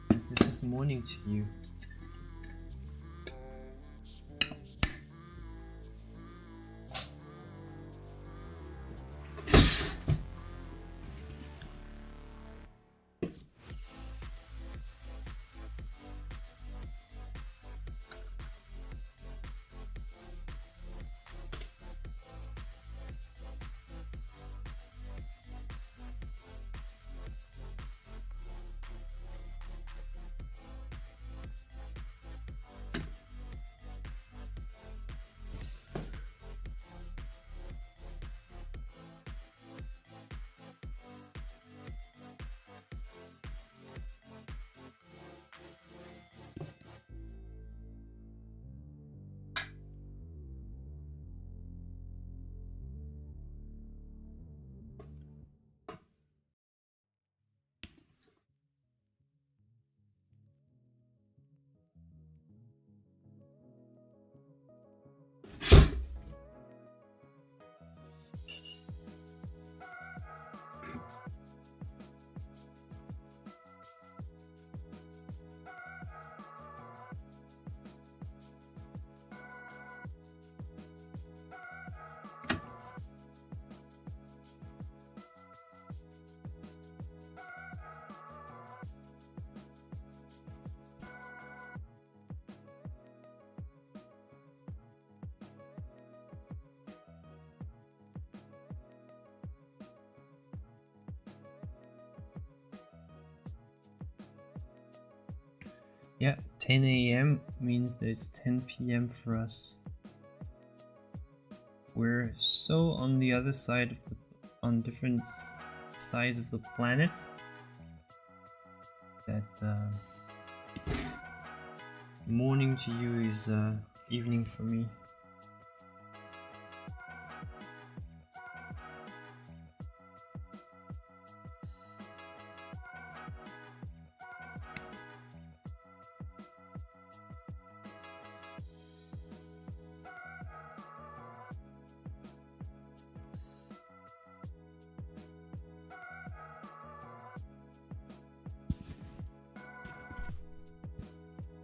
This is morning to you. Yeah, 10 a.m. means that it's 10 p.m. for us. We're so on the other side of on different sides of the planet that morning to you is evening for me.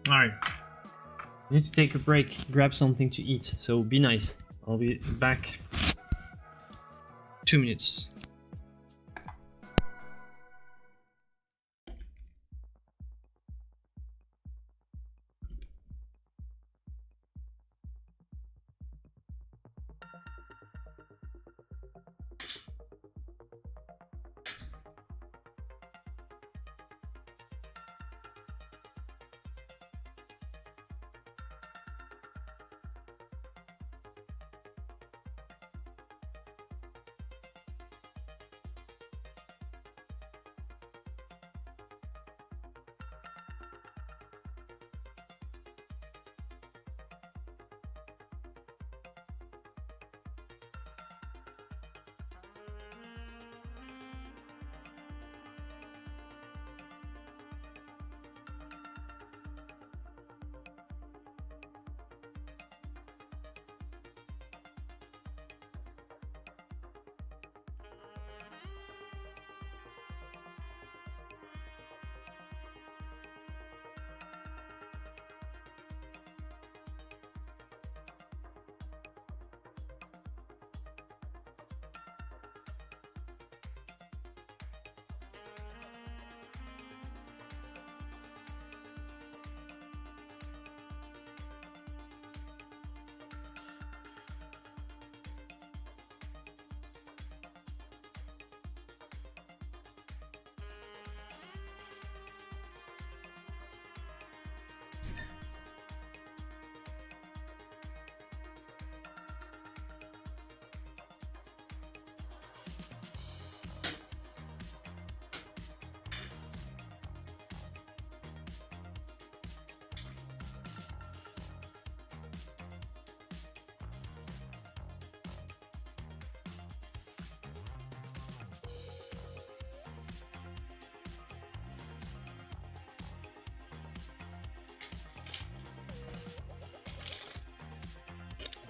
Alright, I need to take a break, grab something to eat, so be nice. I'll be back 2 minutes.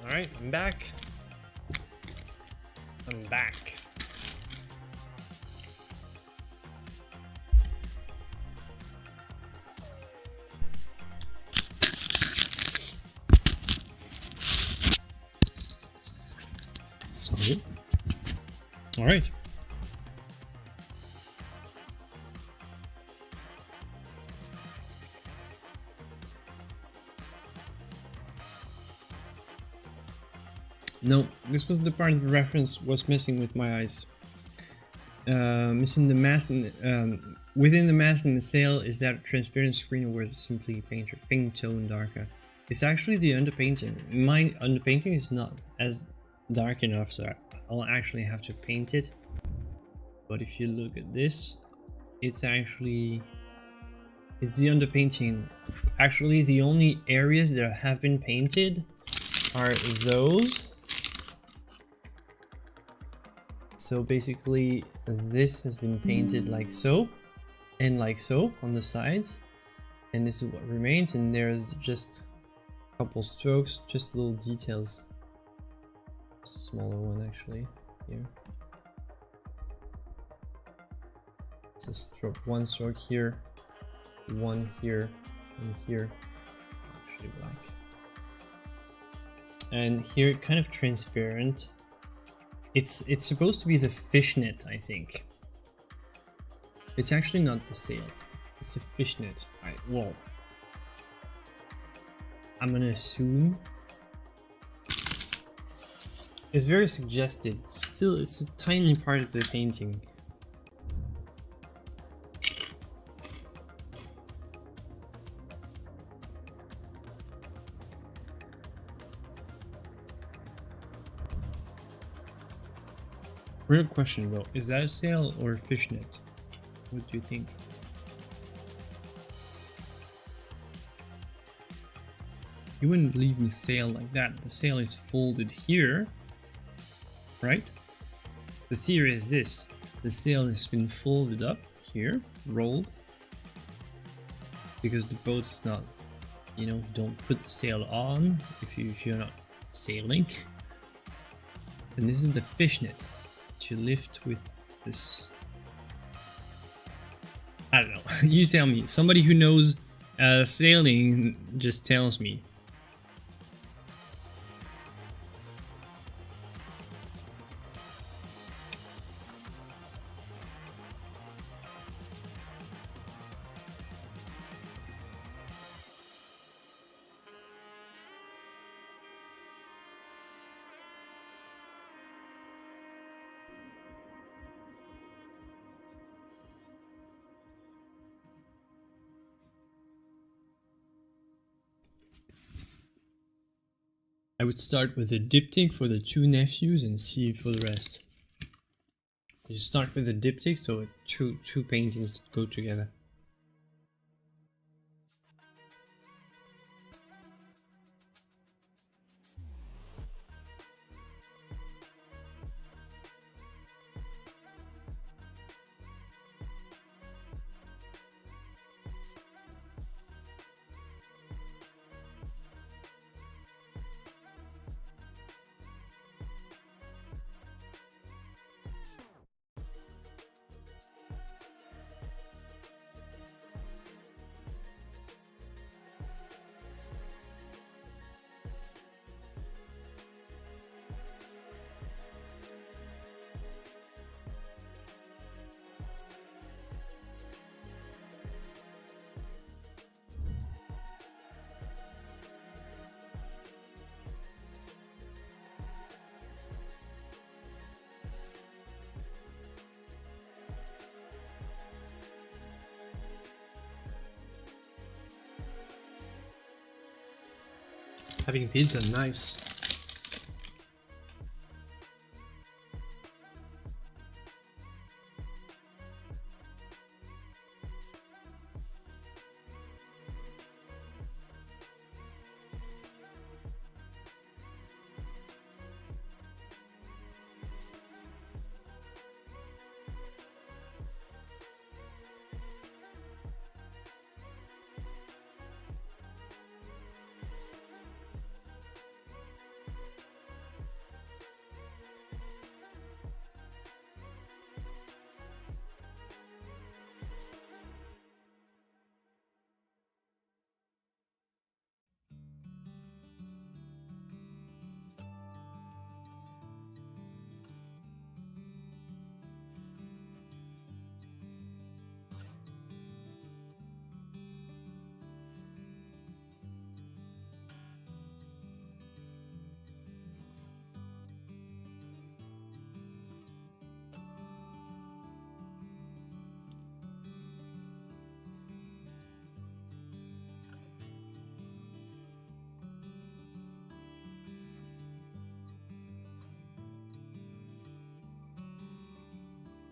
Alright, I'm back. I'm back. Sorry. Alright. No, this was the part of the reference was missing with my eyes. Missing the mask and within the mask and the sail is that transparent screen where it's simply paint or pink tone darker. It's actually the underpainting. My underpainting is not as dark enough, so I'll actually have to paint it. But if you look at this, it's the underpainting. Actually, the only areas that have been painted are those. So basically, this has been painted like so, and like so on the sides, and this is what remains. And there's just a couple strokes, just little details. Smaller one actually here. It's a stroke, one stroke here, one here, and here. Actually black. And here, kind of transparent. It's supposed to be the fishnet, I think. It's actually not the sail. It's the fishnet. Alright, well, I'm gonna assume. It's very suggested. Still, it's a tiny part of the painting. Real question though, is that a sail or a fishnet? What do you think? You wouldn't leave the sail like that. The sail is folded here, right? The theory is this. The sail has been folded up here, rolled, because the boat's not, you know, don't put the sail on if you're not sailing. And this is the fishnet to lift with this. I don't know. You tell me. Somebody who knows sailing just tells me. I would start with a diptych for the two nephews and see for the rest. You start with a diptych, so two paintings go together. Having pizza, nice.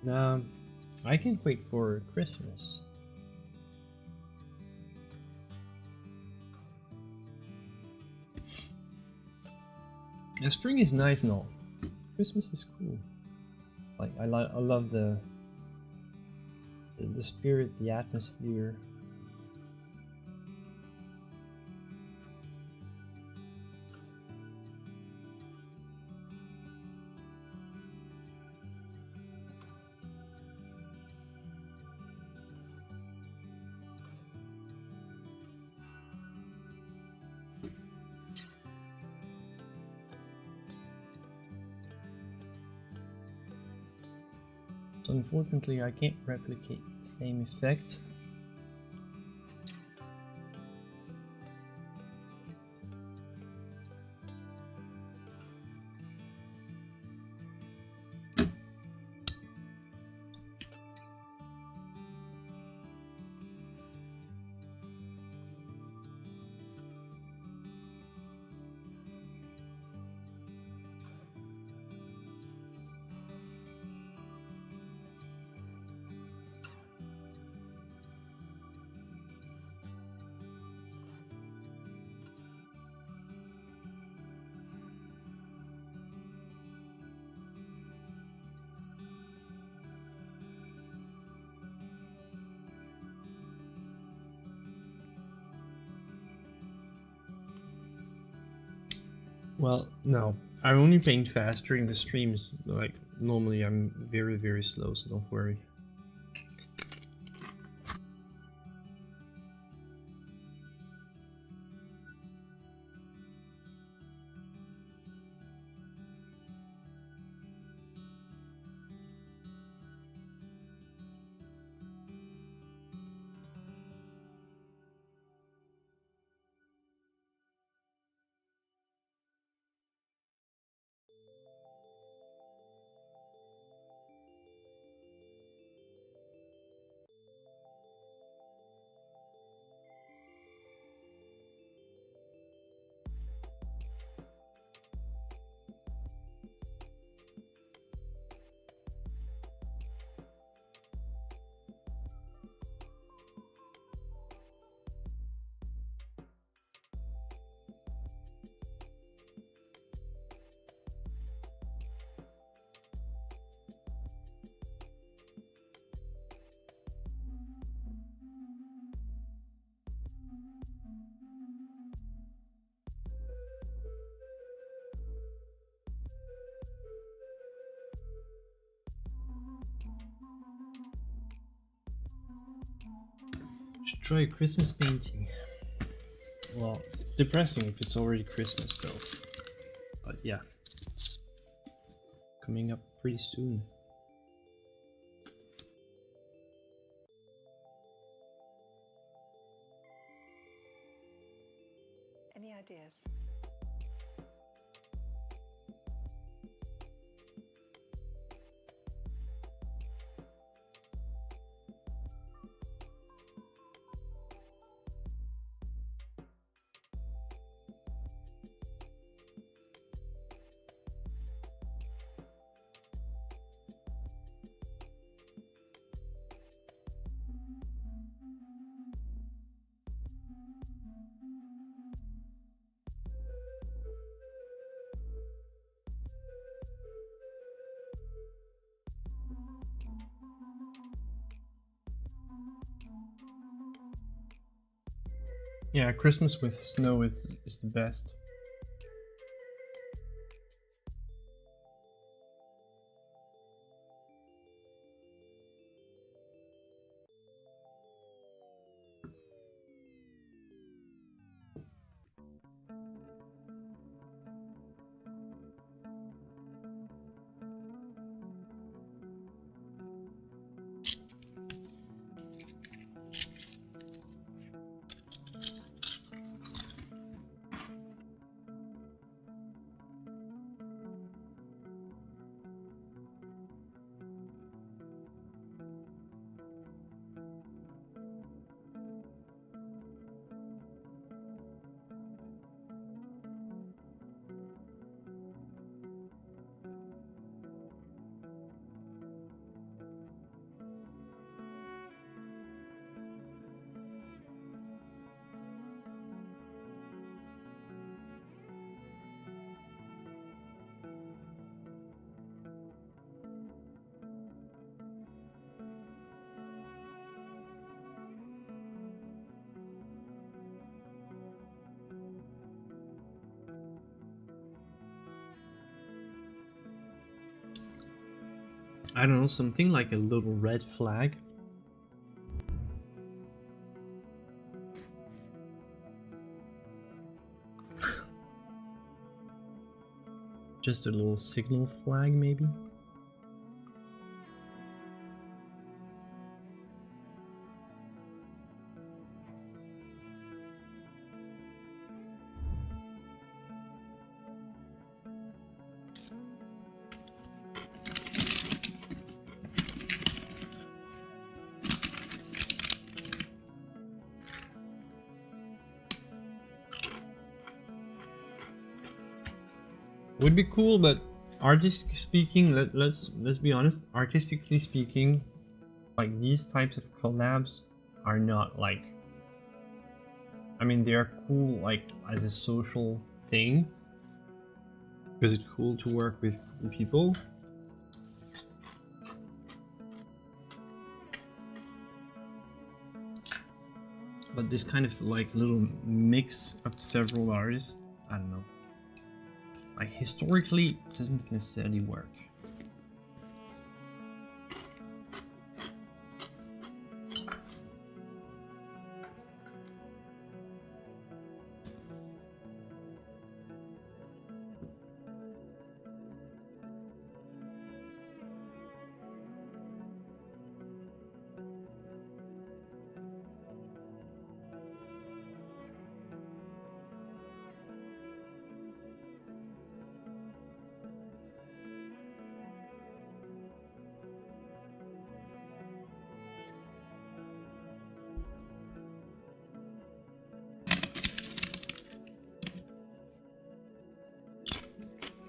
I can't wait for Christmas. Yeah, spring is nice and all. Christmas is cool. Like I love the spirit, the atmosphere. So unfortunately I can't replicate the same effect. Well, no. I only paint fast during the streams. Like, normally I'm very, very slow, so don't worry. Should try Christmas painting. Well, it's depressing if it's already Christmas though. But yeah. Coming up pretty soon. Any ideas? Yeah, Christmas with snow is the best. I don't know, something like a little red flag. Just a little signal flag, maybe. Would be cool, but artistically speaking, let's be honest, artistically speaking, like these types of collabs are not like, I mean, they are cool like as a social thing because it's cool to work with people, but this kind of like little mix of several artists, I don't know, like historically it doesn't necessarily work.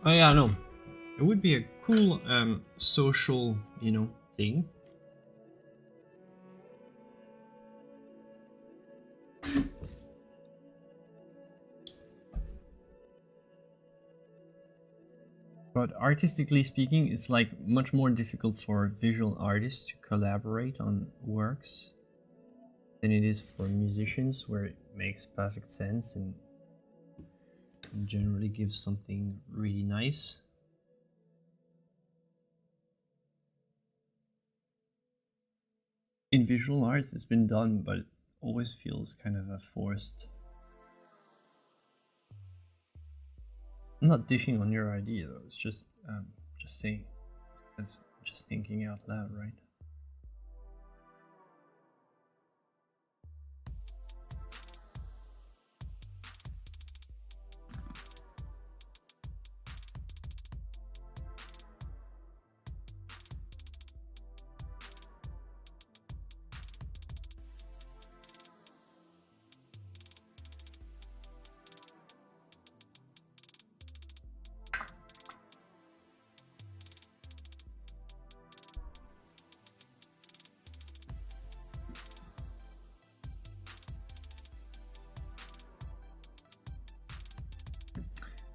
Oh yeah, no, it would be a cool social, you know, thing. But artistically speaking, it's like much more difficult for visual artists to collaborate on works than it is for musicians, where it makes perfect sense and generally gives something really nice. In visual arts, it's been done, but it always feels kind of a forced. I'm not dishing on your idea though. It's just saying. That's just thinking out loud, right?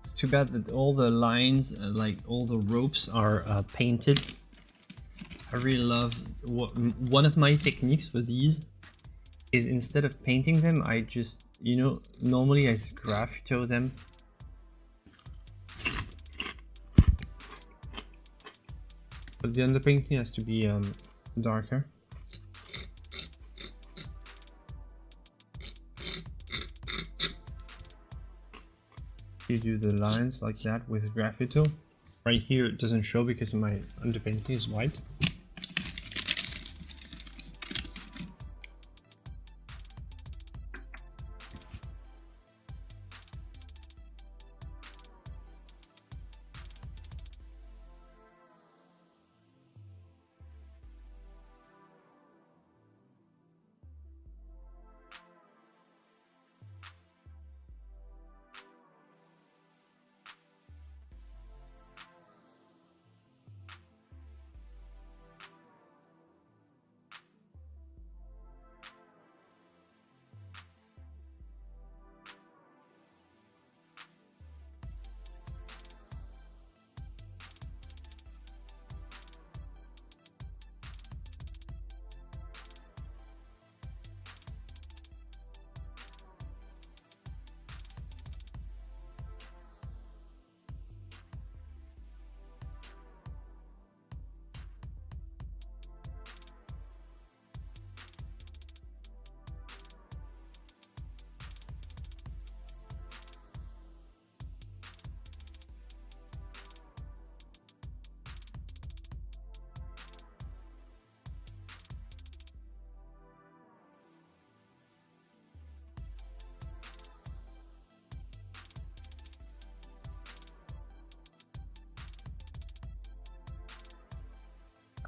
It's too bad that all the lines, like all the ropes, are painted. I really love one of my techniques for these is instead of painting them, I just, you know, normally I sgraffito them. But the underpainting has to be darker. You do the lines like that with graffito. Right here it doesn't show because my underpainting is white.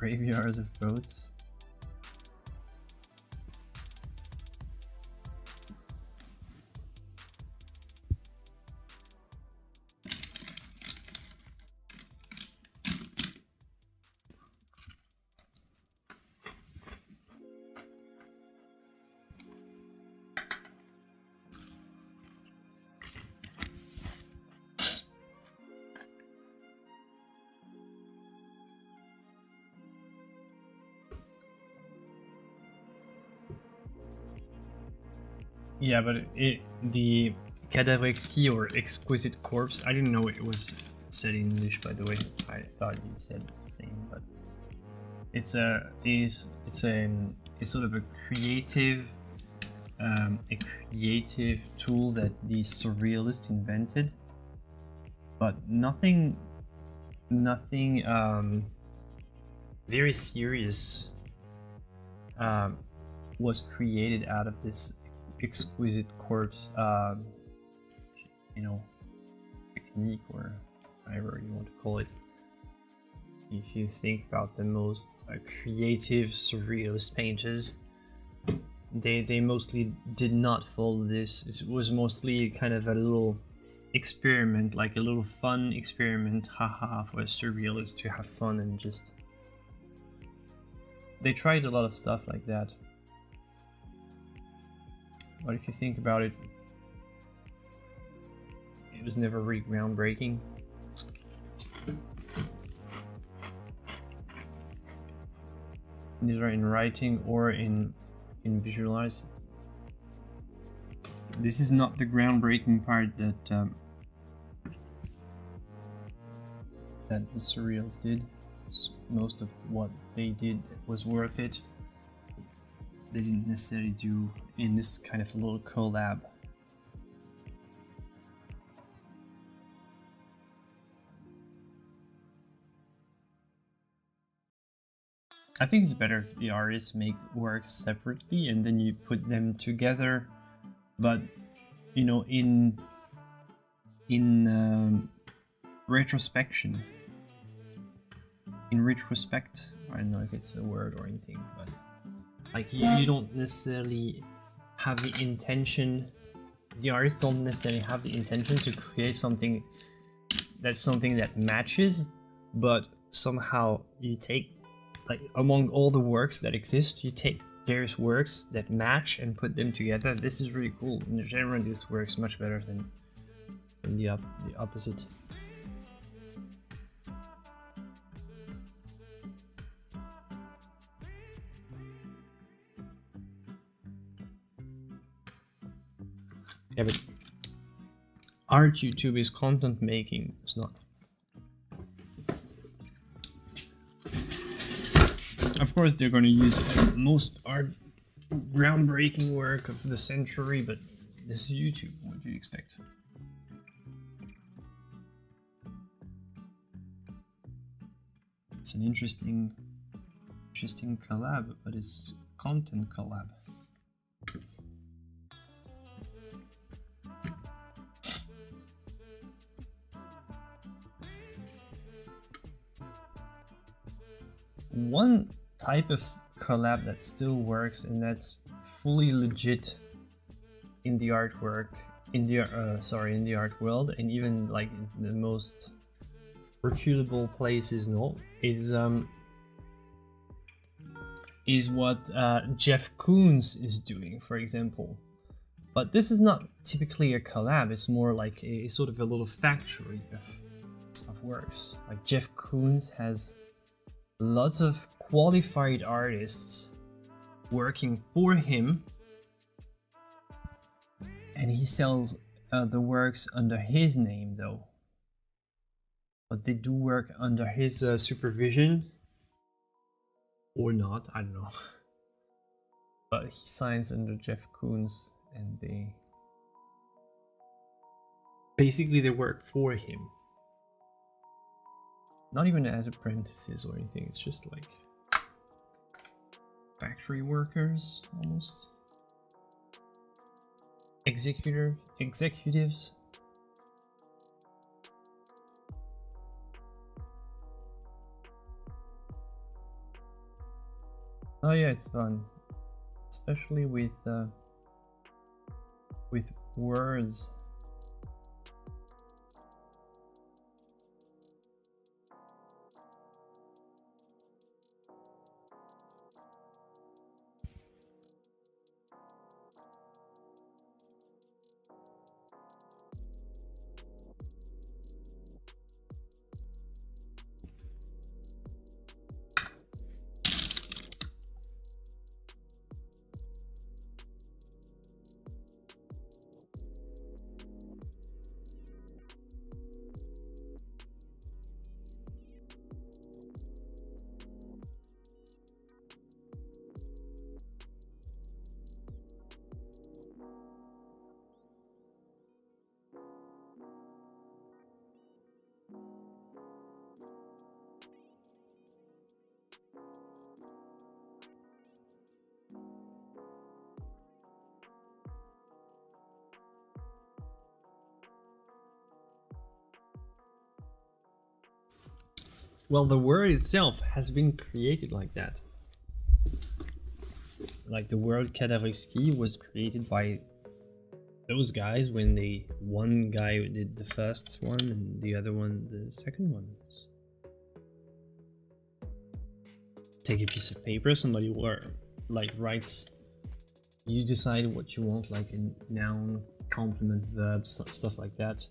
Graveyard of boats. Yeah, but the Cadavrexki or Exquisite Corpse, I didn't know it was said in English, by the way. I thought you said the same, but it's a sort of a creative tool that the surrealists invented, but nothing very serious was created out of this exquisite corpse, you know, technique, or whatever you want to call it. If you think about the most creative surrealist painters, they mostly did not follow this. It was mostly kind of a little experiment, like a little fun experiment, haha, for a surrealist to have fun, and just they tried a lot of stuff like that. But if you think about it, it was never really groundbreaking. These are in writing or in visualize. This is not the groundbreaking part that that the surreals did. Most of what they did was worth it. They didn't necessarily do in this kind of little collab. I think it's better if the artists make works separately and then you put them together, but you know, in retrospection, in retrospect, I don't know if it's a word or anything, but like you don't necessarily have the intention, the artists don't necessarily have the intention to create something that matches, but somehow you take, like, among all the works that exist, you take various works that match and put them together. This is really cool. In general, this works much better than the opposite. Yeah, but art YouTube is content making. It's not. Of course, they're going to use most art, groundbreaking work of the century, but this is YouTube. What do you expect? It's an interesting collab, but it's content collab. One type of collab that still works, and that's fully legit in the artwork, in the art world, and even like in the most reputable places, is what Jeff Koons is doing, for example. But this is not typically a collab, it's more like a sort of a little factory of works. Like Jeff Koons has lots of qualified artists working for him, and he sells the works under his name though. But they do work under his supervision, or not, I don't know. But he signs under Jeff Koons, and they work for him. Not even as apprentices or anything, it's just like factory workers, almost. Executives. Oh yeah, it's fun, especially with words. Well, the word itself has been created like that. Like the word cadavreski was created by those guys when one guy did the first one and the other one the second one. Take a piece of paper, somebody writes, you decide what you want, like a noun, complement, verb, stuff like that.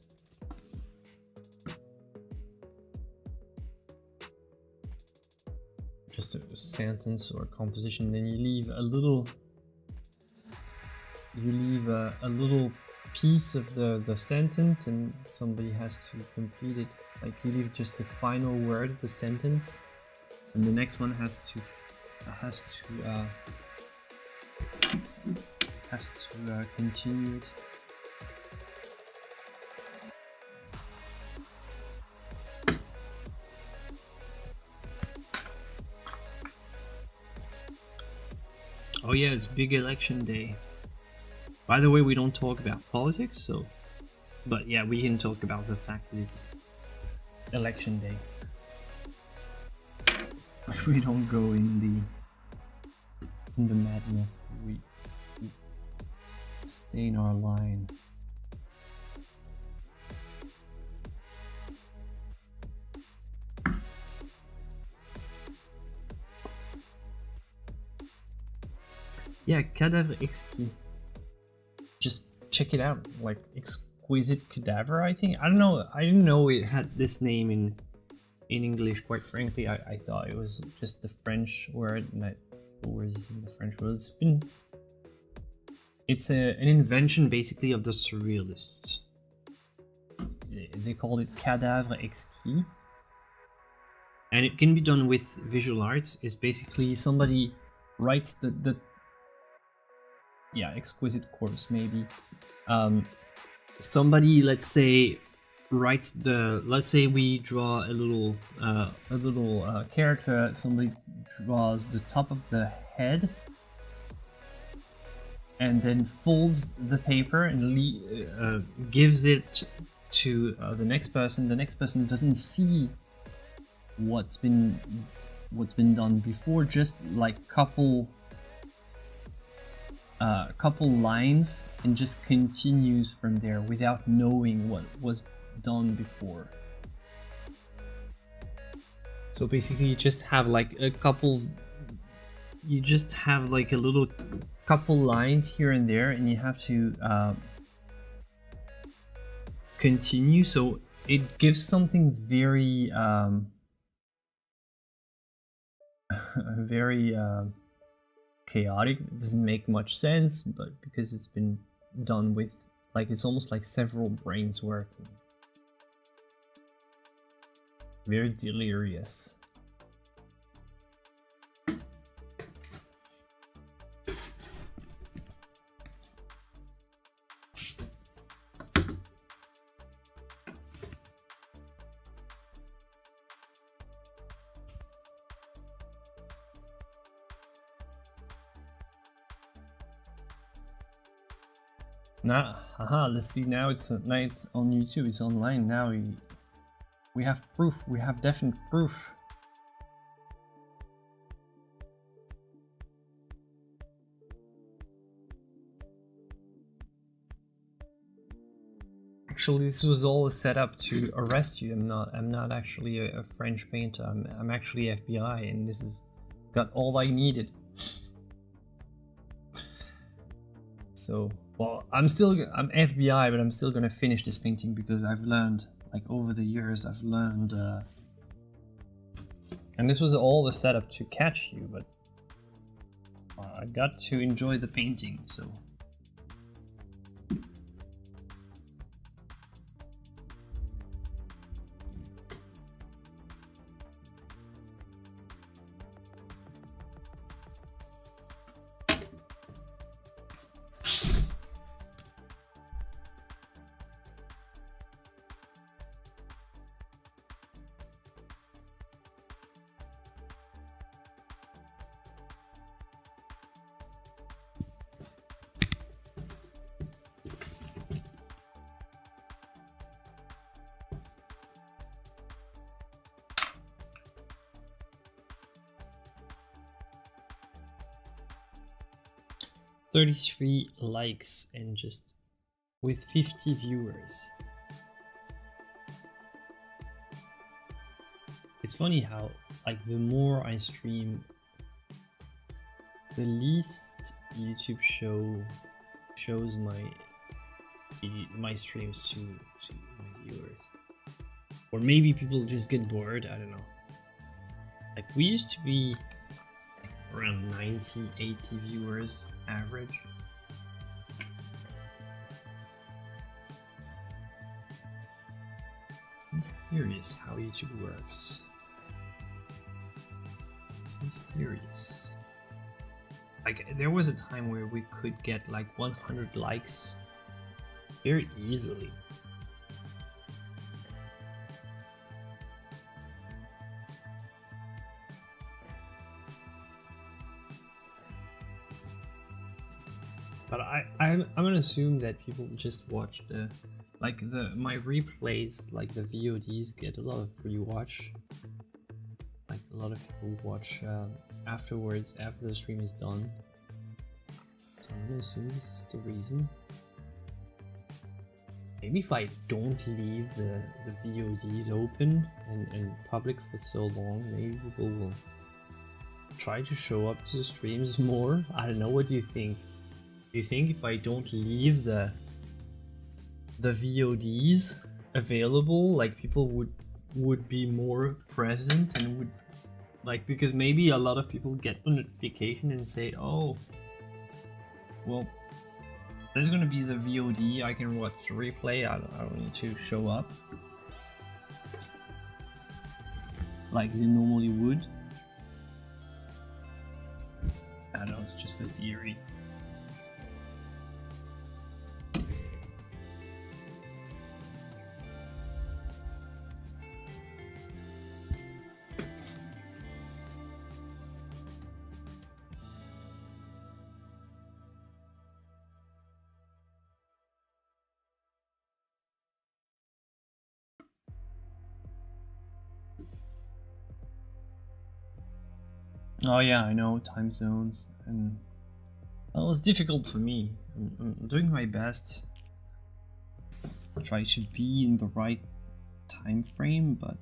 Just a sentence or a composition, then you leave a little piece of the sentence and somebody has to complete it. Like you leave just the final word of the sentence and the next one has to continue it. Oh yeah, it's big election day. By the way, we don't talk about politics, so... But yeah, we can talk about the fact that it's election day. But we don't go in the madness, we stay in our line. Yeah, cadavre exquis. Just check it out, like exquisite cadaver, I think. I don't know, I didn't know it had this name in English, quite frankly. I thought it was just the French word, and I was in the French word. It's an invention basically of the surrealists. They called it cadavre exquis. And it can be done with visual arts. It's basically somebody writes the exquisite corpse, maybe. Somebody, let's say, writes let's say we draw a little character. Somebody draws the top of the head and then folds the paper and gives it to the next person. The next person doesn't see what's been done before, just like couple lines, and just continues from there without knowing what was done before. So basically you just have like a little couple lines here and there, and you have to continue, so it gives something very very chaotic. It doesn't make much sense, but because it's been done with, like, it's almost like several brains working. Very delirious. Let's see, now it's on YouTube, it's online now. We have proof, we have definite proof. Actually, this was all a setup to arrest you. I'm not actually a French painter. I'm actually FBI, and this is got all I needed. So, well, I'm FBI, but I'm still gonna finish this painting because I've learned, like over the years, I've learned, and this was all the setup to catch you, but I got to enjoy the painting, so. 33 likes and just with 50 viewers. It's funny how, like, the more I stream, the least YouTube shows my streams to my viewers. Or maybe people just get bored, I don't know. Like, we used to be around 90, 80 viewers average. Mysterious how YouTube works. It's mysterious. Like, there was a time where we could get like 100 likes very easily. But I'm gonna assume that people just watch my replays, like the VODs, get a lot of rewatch. Like, a lot of people watch afterwards, after the stream is done. So I'm gonna assume this is the reason. Maybe if I don't leave the VODs open and public for so long, maybe people will try to show up to the streams more. I don't know, what do you think? Do you think if I don't leave the VODs available, like, people would be more present and would, like, because maybe a lot of people get the notification and say, oh, well, there's gonna be the VOD, I can watch the replay, I don't need to show up like they normally would. I don't know, it's just a theory. Oh yeah, I know, time zones, and well, it's difficult for me. I'm doing my best. I try to be in the right time frame, but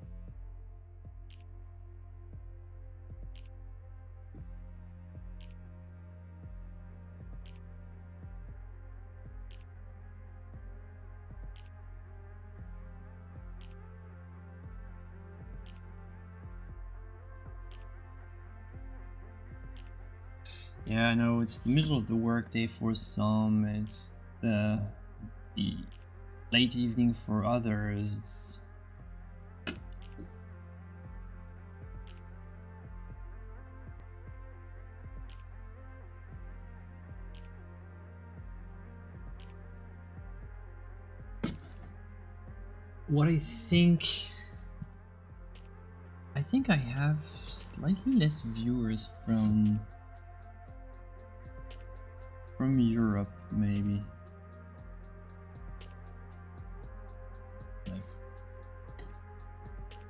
yeah, I know it's the middle of the workday for some, it's the late evening for others. What I think I have slightly less viewers from Europe, maybe. Like,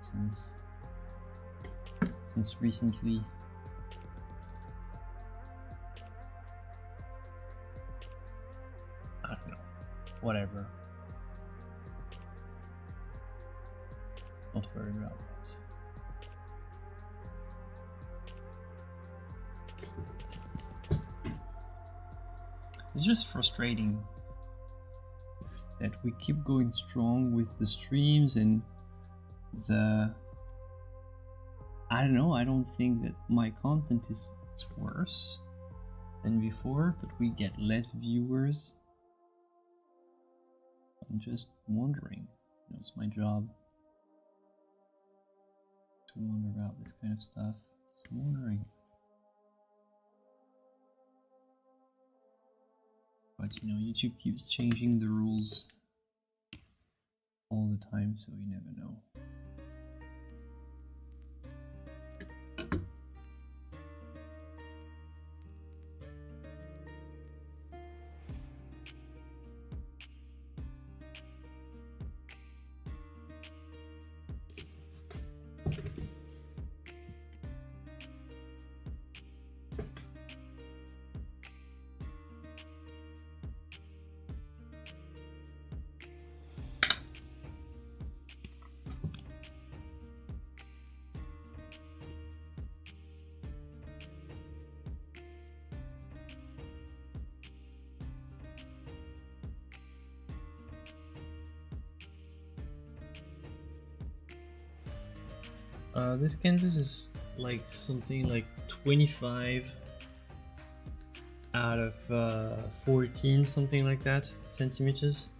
since recently. I don't know. Whatever. Not worried about that. It's just frustrating that we keep going strong with the streams and the... I don't know, I don't think that my content is worse than before, but we get less viewers. I'm just wondering, you know, it's my job to wonder about this kind of stuff. So I'm wondering. But you know, YouTube keeps changing the rules all the time, so you never know. This canvas is like something like 25 out of 14, something like that, centimeters.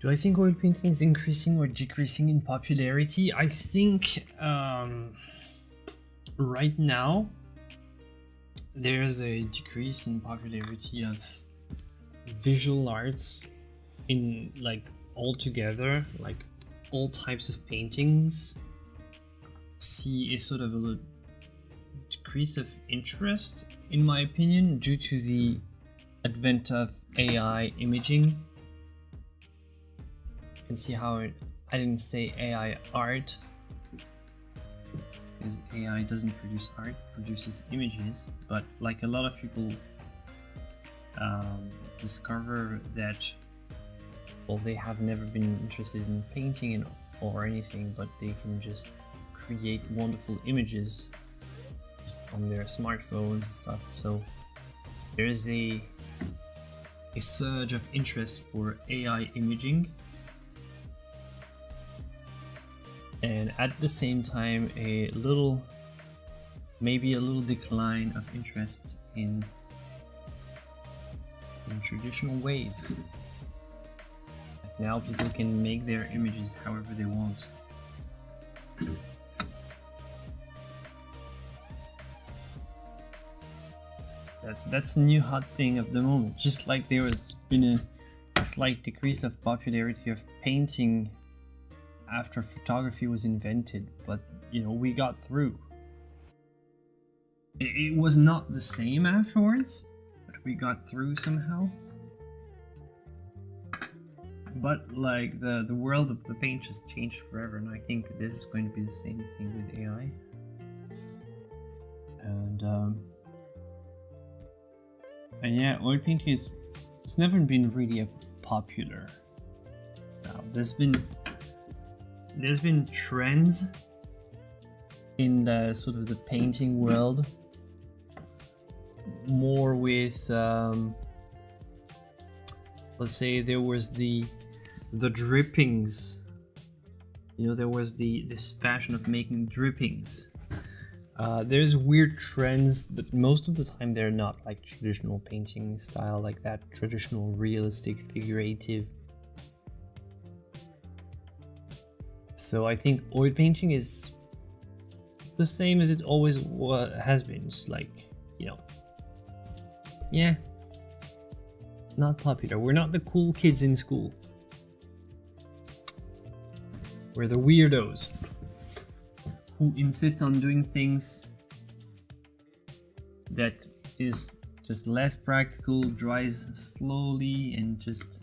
Do I think oil painting is increasing or decreasing in popularity? I think right now there's a decrease in popularity of visual arts in like altogether, like all types of paintings see a sort of a decrease of interest, in my opinion, due to the advent of AI imaging. You can see how I didn't say AI art, because AI doesn't produce art, it produces images. But like a lot of people discover that, well, they have never been interested in painting or anything, but they can just create wonderful images just on their smartphones and stuff. So there is a surge of interest for AI imaging, and at the same time maybe a little decline of interest in traditional ways. Like now people can make their images however they want. That's a new hot thing of the moment. Just like there has been a slight decrease of popularity of painting after photography was invented, but you know, we got through. It was not the same afterwards, but we got through somehow. But like the world of the paint just changed forever, and I think this is going to be the same thing with AI. And yeah, oil painting it's never been really popular. Now there's been trends in the sort of the painting world, more with let's say there was the drippings. You know, there was this fashion of making drippings There's weird trends, but most of the time they're not like traditional painting style, like that traditional realistic figurative. So I think oil painting is the same as it always has been. It's like, you know, yeah, not popular. We're not the cool kids in school. We're the weirdos who insist on doing things that is just less practical, dries slowly, and just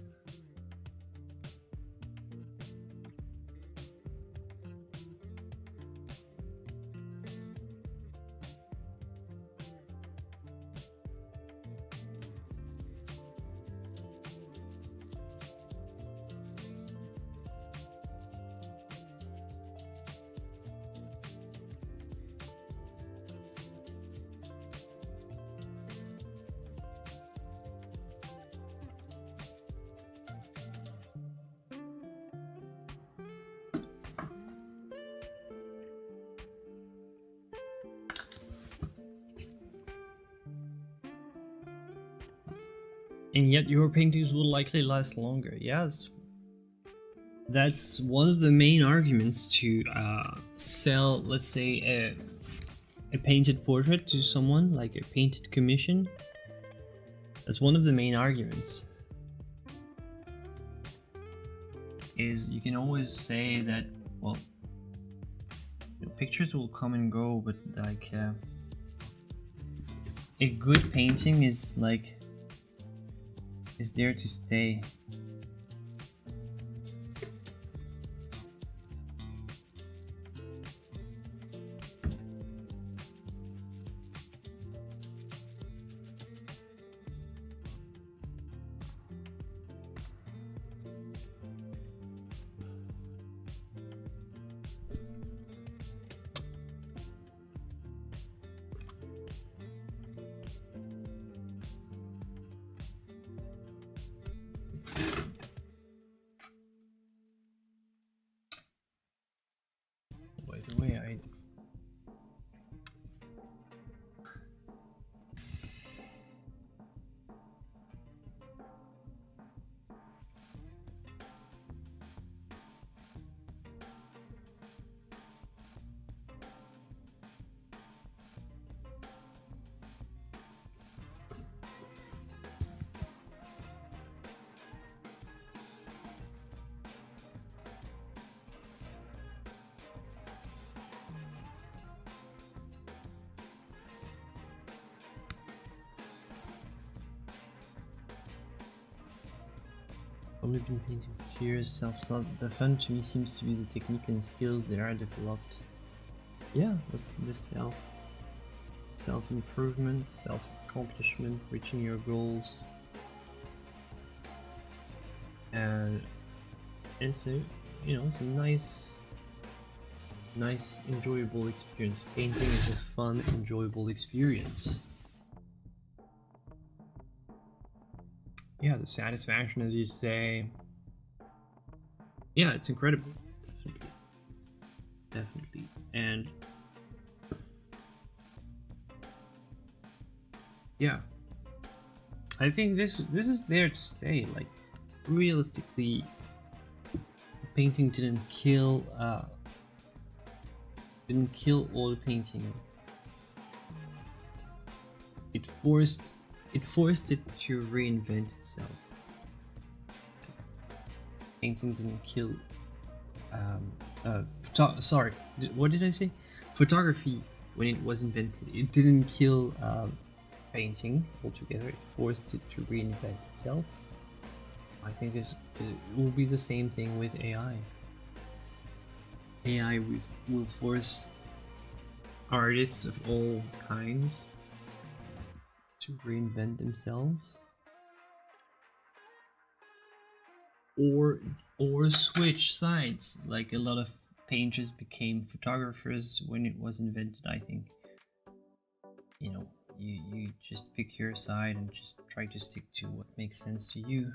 and yet your paintings will likely last longer. Yes, that's one of the main arguments to sell, let's say, a painted portrait to someone, like a painted commission. That's one of the main arguments. Is you can always say that, well, you know, pictures will come and go, but like a good painting is like is there to stay. By the way, only been painting for years. Self-taught. The fun to me seems to be the technique and skills that are developed. Yeah, this self-improvement, self-accomplishment, reaching your goals, and it's a, you know, it's a nice, enjoyable experience. Painting is a fun, enjoyable experience. Yeah, the satisfaction, as you say. Yeah, it's incredible. Definitely. And yeah, I think this is there to stay. Like, realistically, painting didn't kill oil painting. It forced it to reinvent itself. Painting didn't kill sorry, what did I say? Photography, when it was invented, it didn't kill painting altogether. It forced it to reinvent itself. I think it will be the same thing with AI. AI will force artists of all kinds to reinvent themselves, or switch sides. Like, a lot of painters became photographers when it was invented. I think, you know, you just pick your side and just try to stick to what makes sense to you.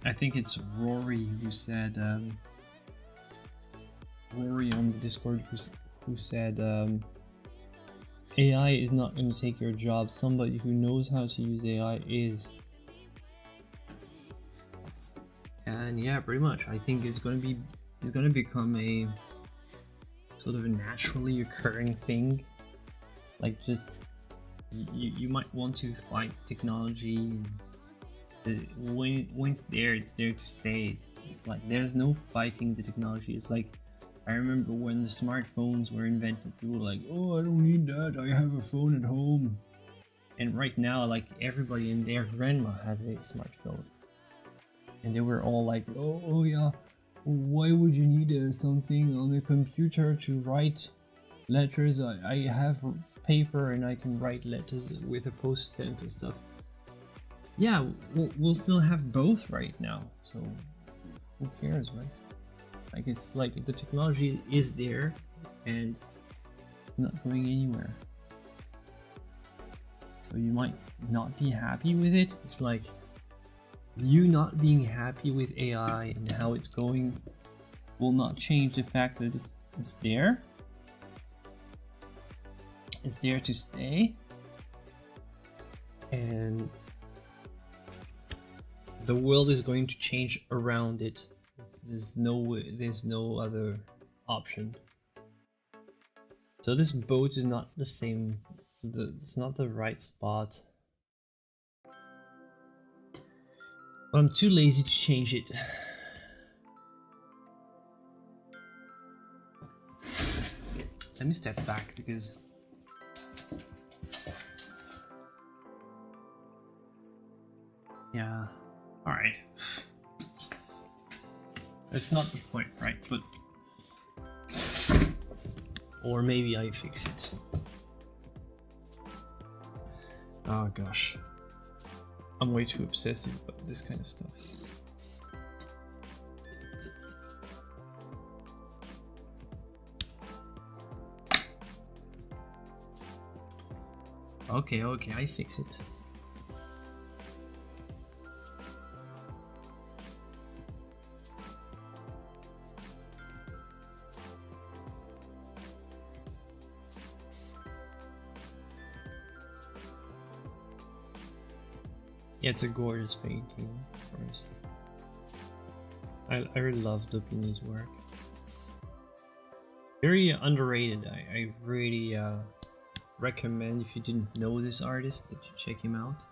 I think it's Rory who said, Rory on the Discord who said, AI is not going to take your job. Somebody who knows how to use AI is. And yeah, pretty much. I think it's going to become a sort of a naturally occurring thing. Like, just you might want to fight technology. When it's there to stay. It's like there's no fighting the technology. It's like, I remember when the smartphones were invented, people were like, oh, I don't need that, I have a phone at home. And right now, like, everybody and their grandma has a smartphone. And they were all like, oh yeah, why would you need something on a computer to write letters? I have paper and I can write letters with a post stamp and stuff. Yeah, we'll still have both right now, so who cares, right? Like, it's like the technology is there and not going anywhere. So you might not be happy with it. It's like you not being happy with AI and how it's going will not change the fact that it's there. It's there to stay. And the world is going to change around it. There's no other option. So this boat is not the same. It's not the right spot. But I'm too lazy to change it. Let me step back because yeah, all right. That's not the point, right? But or maybe I fix it. Oh gosh, I'm way too obsessive about this kind of stuff. Okay, I fix it. Yeah, it's a gorgeous painting, of course. I really love Dopini's work. Very underrated. I really recommend, if you didn't know this artist, that you check him out.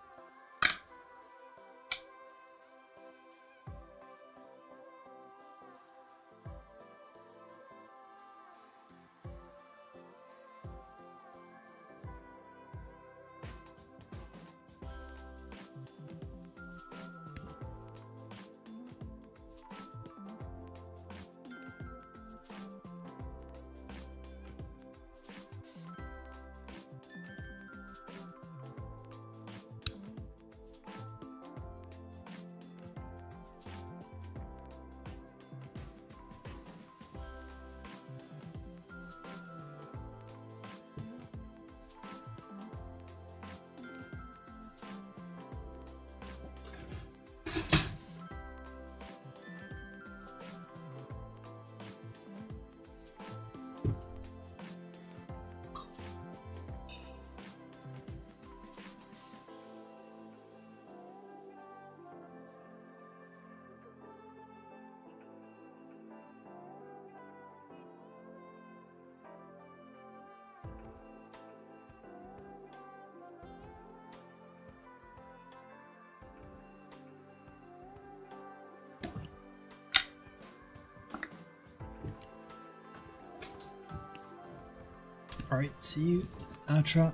Alright, see you, outro.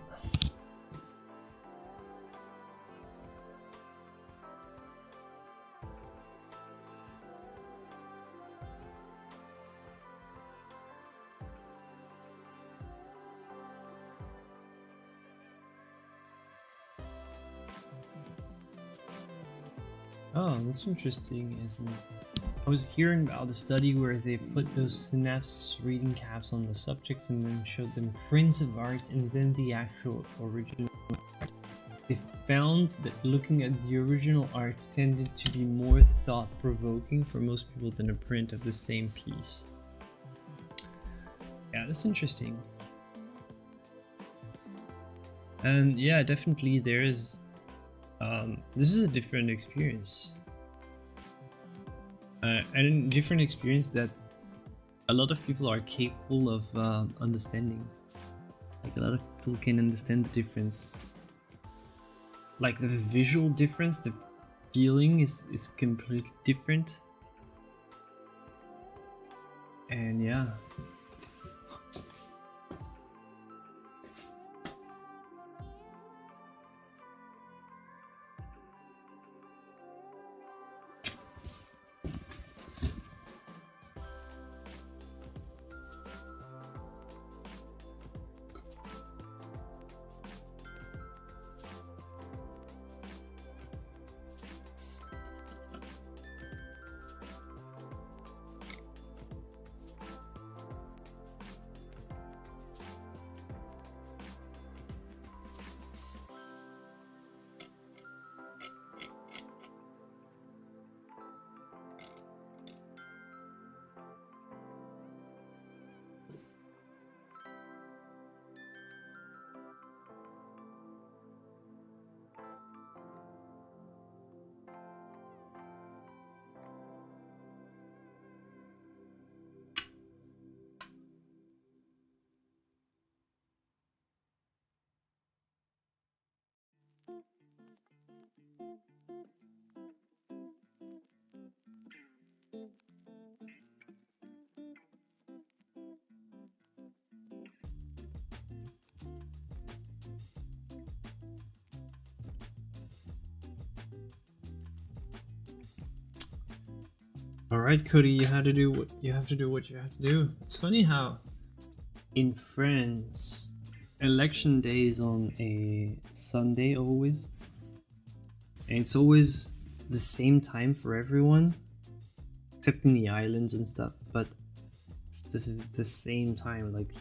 Oh, that's interesting, isn't it? I was hearing about the study where they put those synapse reading caps on the subjects and then showed them prints of art and then the actual original art. they found that looking at the original art tended to be more thought-provoking for most people than a print of the same piece. Yeah, that's interesting. And yeah, definitely there is this is a different experience, and a different experience that a lot of people are capable of understanding. Like a lot of people can understand the difference, like the visual difference, the feeling is completely different. And yeah, all right, Cody, you have to do what you have to do. It's funny how in France, election day is on a Sunday always, and it's always the same time for everyone, except in the islands and stuff. But it's the same time. Like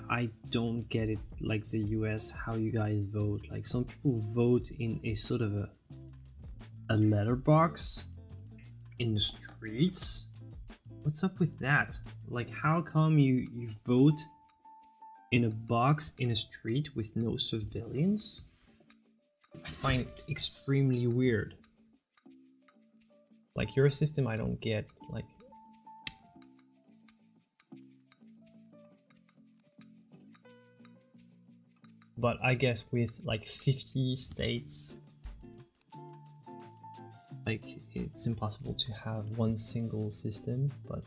I don't get it. Like the U.S., how you guys vote. Like some people vote in a sort of a letterbox in the streets. What's up with that? Like, how come you vote in a box in a street with no surveillance? I find it extremely weird. Like, your system I don't get. Like, but I guess with like 50 states, like it's impossible to have one single system. But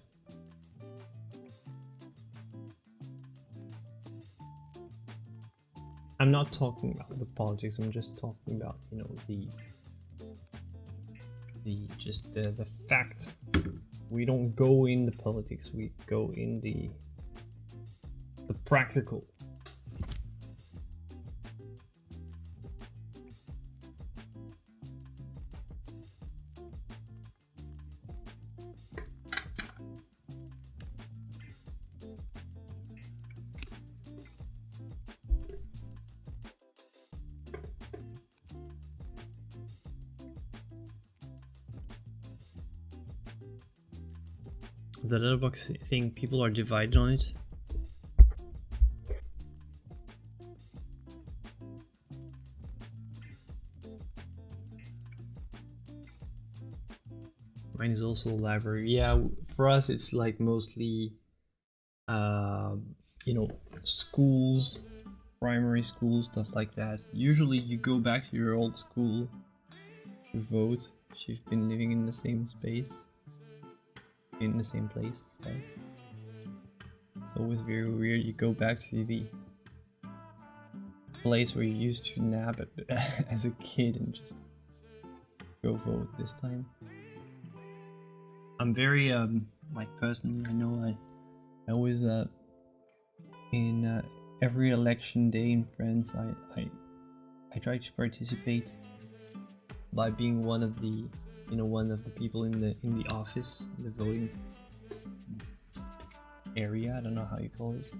I'm not talking about the politics, I'm just talking about, you know, the fact. We don't go in the politics, we go in the practical. The letterbox thing, people are divided on it. Mine is also a library. Yeah, for us it's like mostly you know, schools, primary schools, stuff like that. Usually you go back to your old school to vote if you've been living in the same space, in the same place. So it's always very weird. You go back to the place where you used to nap as a kid and just go vote this time. I'm very like personally, I know I always in every election day in France, I try to participate by being one of the, you know, one of the people in the office, the voting area. I don't know how you call it.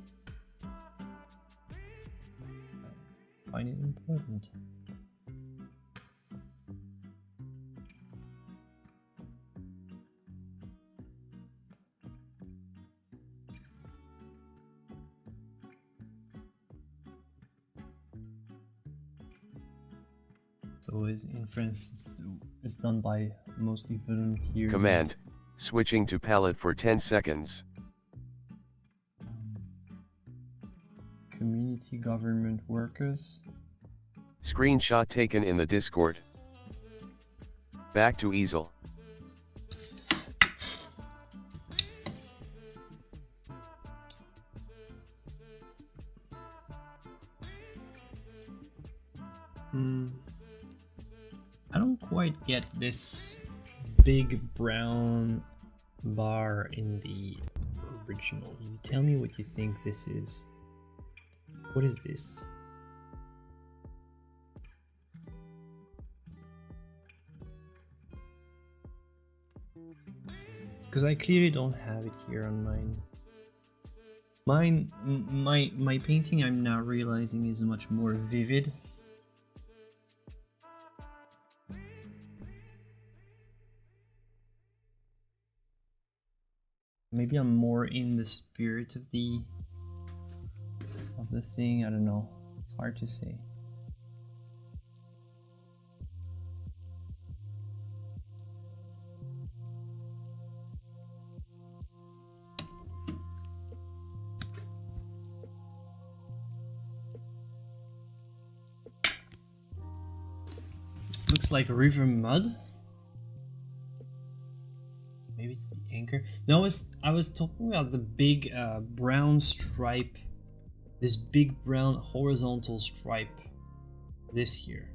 find it important. So his inference is done by mostly volunteers. Command, switching to palette for 10 seconds. Community government workers. Screenshot taken in the Discord. Back to easel. I don't quite get this big brown bar in the original. You tell me what you think this is. What is this? Because I clearly don't have it here on mine. My painting, I'm now realizing, is much more vivid. Maybe I'm more in the spirit of the thing. I don't know. It's hard to say. Looks like river mud. Maybe it's the anchor. No, I was talking about the big brown stripe. This big brown horizontal stripe. This here.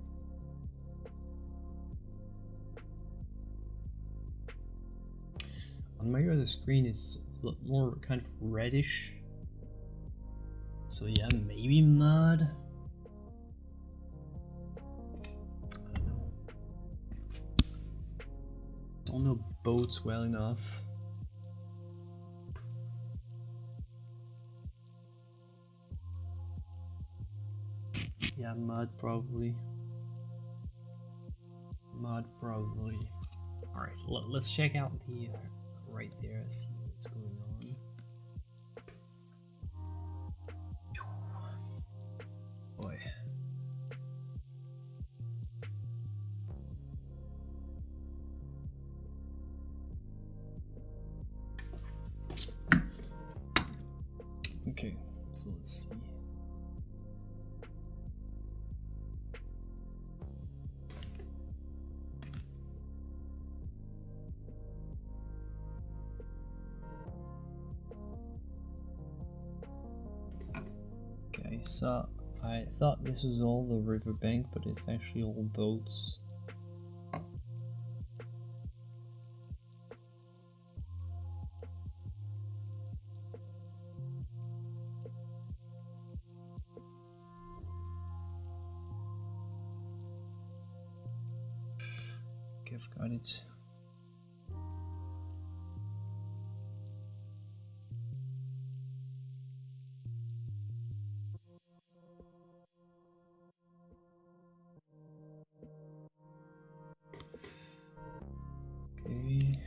On my other screen it's a lot more kind of reddish. So yeah, maybe mud. Don't know boats well enough. Yeah, mud probably. Mud probably. Alright, let's check out the right there, see what's going on. Boy. Okay, so let's see. Okay, so I thought this was all the riverbank, but it's actually all boats. Okay, I've got it. Okay.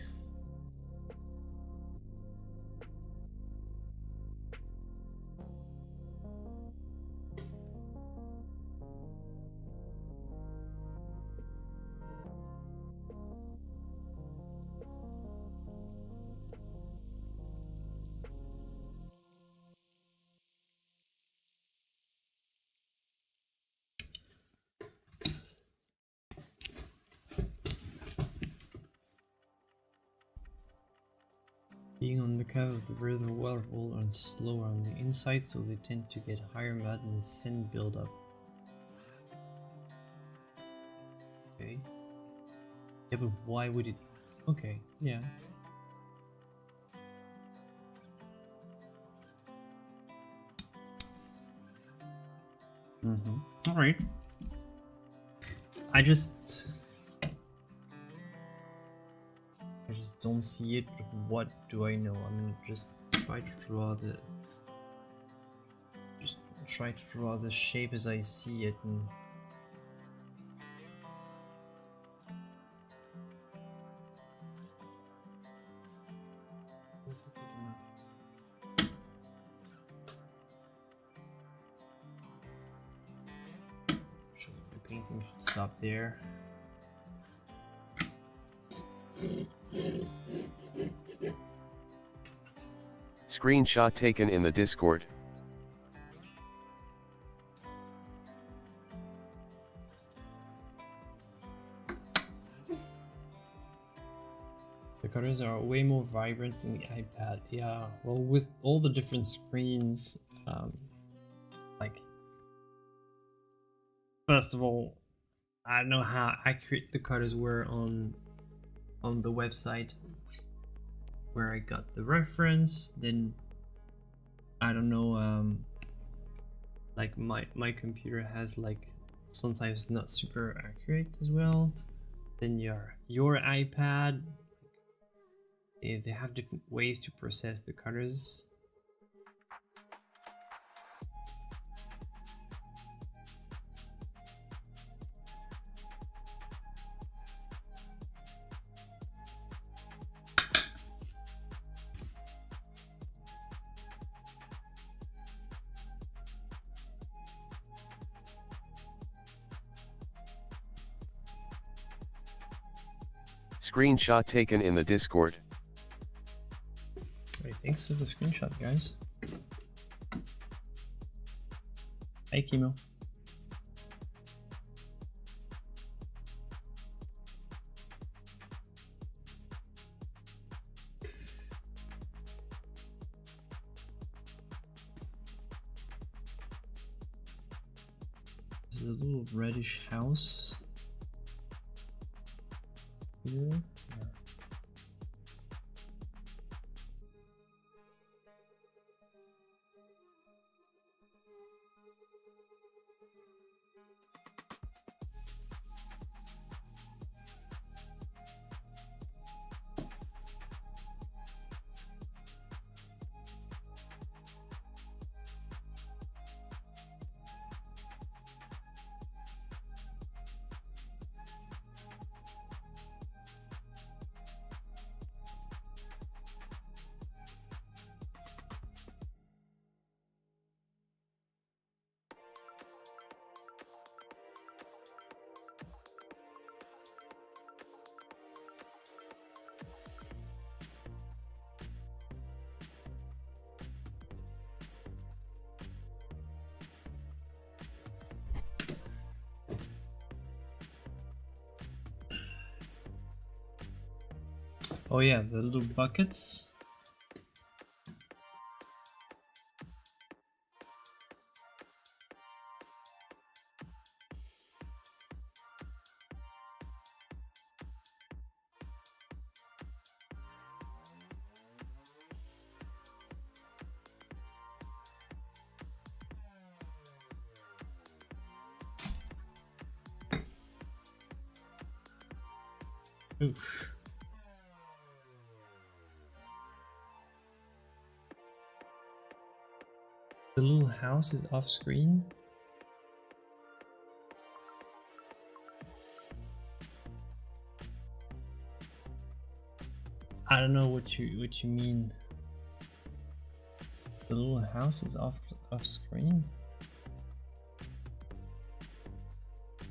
Being on the cover of the river, water will run slower on the inside, so they tend to get higher mud and sand buildup. Okay. Yeah, but why would it? Okay, yeah. All right. I just don't see it, but what do I know? I'm gonna just try to draw the try to draw the shape as I see it. And the painting should stop there. Screenshot taken in the Discord. The colors are way more vibrant than the iPad. Yeah, well, with all the different screens, like, first of all, I don't know how accurate the colors were on the website where I got the reference. Then I don't know, like my computer has like sometimes not super accurate as well. Then your iPad, they have different ways to process the colors. Screenshot taken in the Discord. Alright, thanks for the screenshot, guys. Hi, Kimo. This is a little reddish house here. Yeah. Oh yeah, the little buckets. Oof. The little house is off screen. I don't know what you mean. The little house is off screen.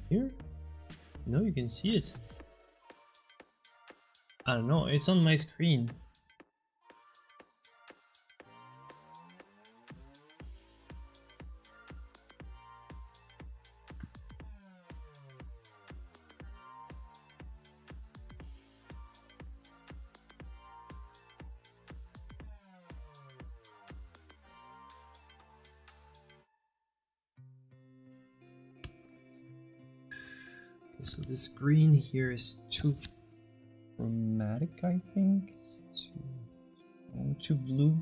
Here? No, you can see it. I don't know, it's on my screen. Okay, so this green here is too chromatic, I think. It's too blue.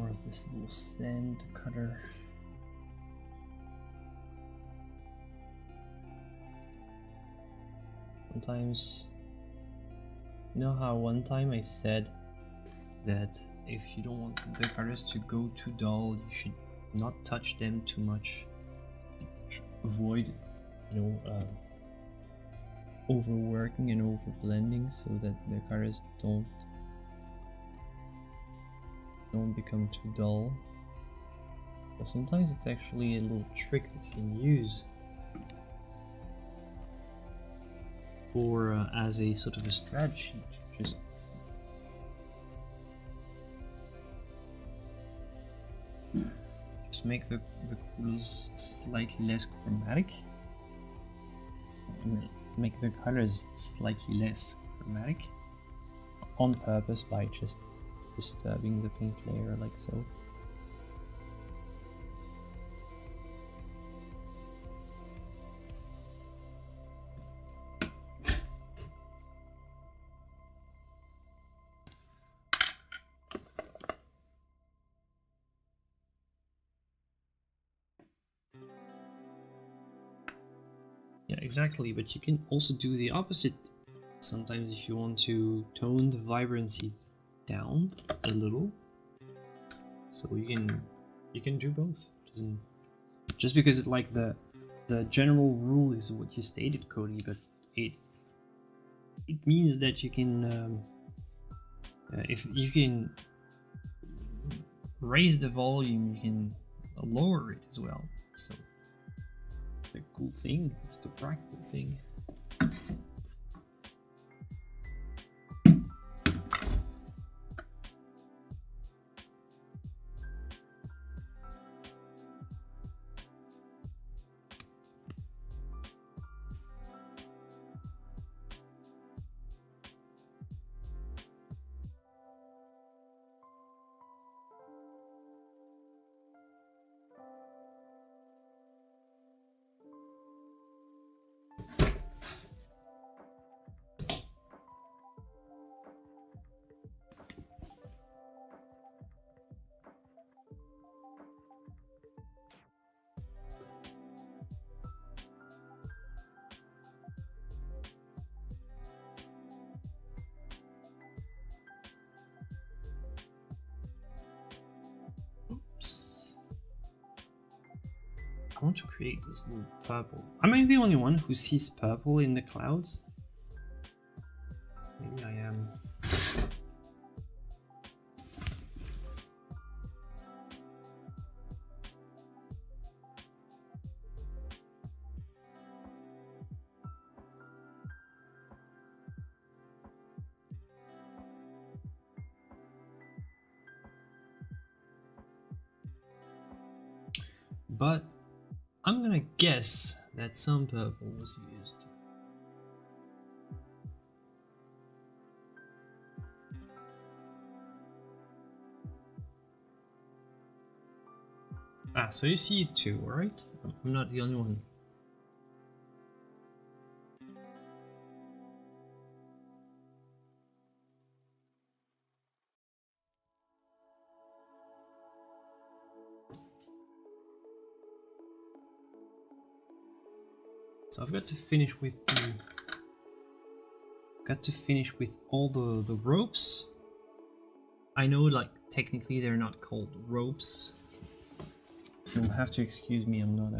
more of this little sand cutter. Sometimes, you know how one time I said that if you don't want the cutters to go too dull, you should not touch them too much. Avoid, you know, overworking and over blending so that the cutters don't become too dull. But sometimes it's actually a little trick that you can use or as a sort of a strategy to just make the colors slightly less chromatic, make the colors slightly less chromatic on purpose by just disturbing the paint layer like so. Yeah, exactly, but you can also do the opposite sometimes if you want to tone the vibrancy down a little. So you can do both. Just because it like the general rule is what you stated, Cody, but it means that you can if you can raise the volume, you can lower it as well. So the cool thing, it's the practical thing. I want to create this little purple. Am I the only one who sees purple in the clouds? Maybe I am. But I'm gonna guess that some purple was used. Ah, so you see it too, alright? I'm not the only one. So I've got to finish with all the ropes. I know, like, technically they're not called ropes. You'll have to excuse me, I'm not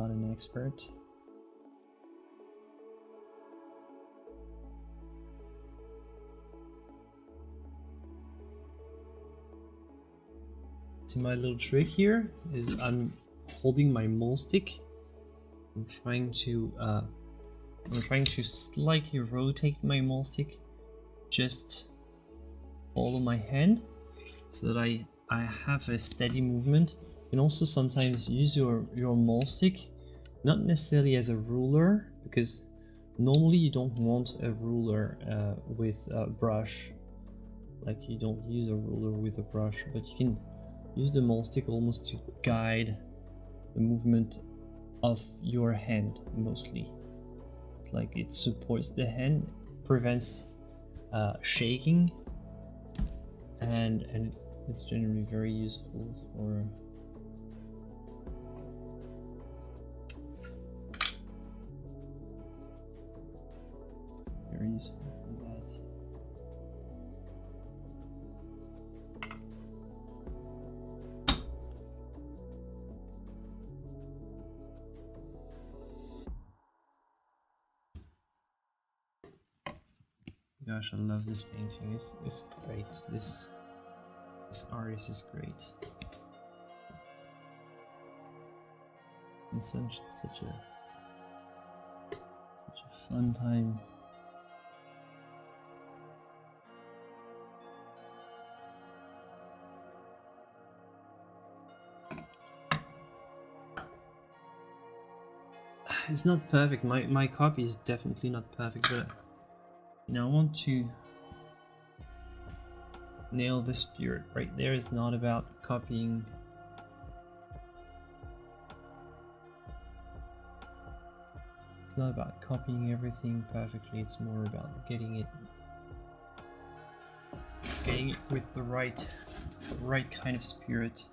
an expert. See, my little trick here is I'm holding my mole stick. I'm trying to slightly rotate my mole stick, just follow my hand so that I have a steady movement. You can also sometimes use your mole stick, not necessarily as a ruler, because normally you don't want a ruler with a brush. Like, you don't use a ruler with a brush, but you can use the mole stick almost to guide the movement of your hand mostly. It's like it supports the hand, prevents shaking, and it's generally very useful for that. Gosh, I love this painting. It's great. This artist is great. And such a fun time. It's not perfect. My copy is definitely not perfect, but you know, I want to nail the spirit right there. It's not about copying. It's not about copying everything perfectly. It's more about getting it with the right kind of spirit.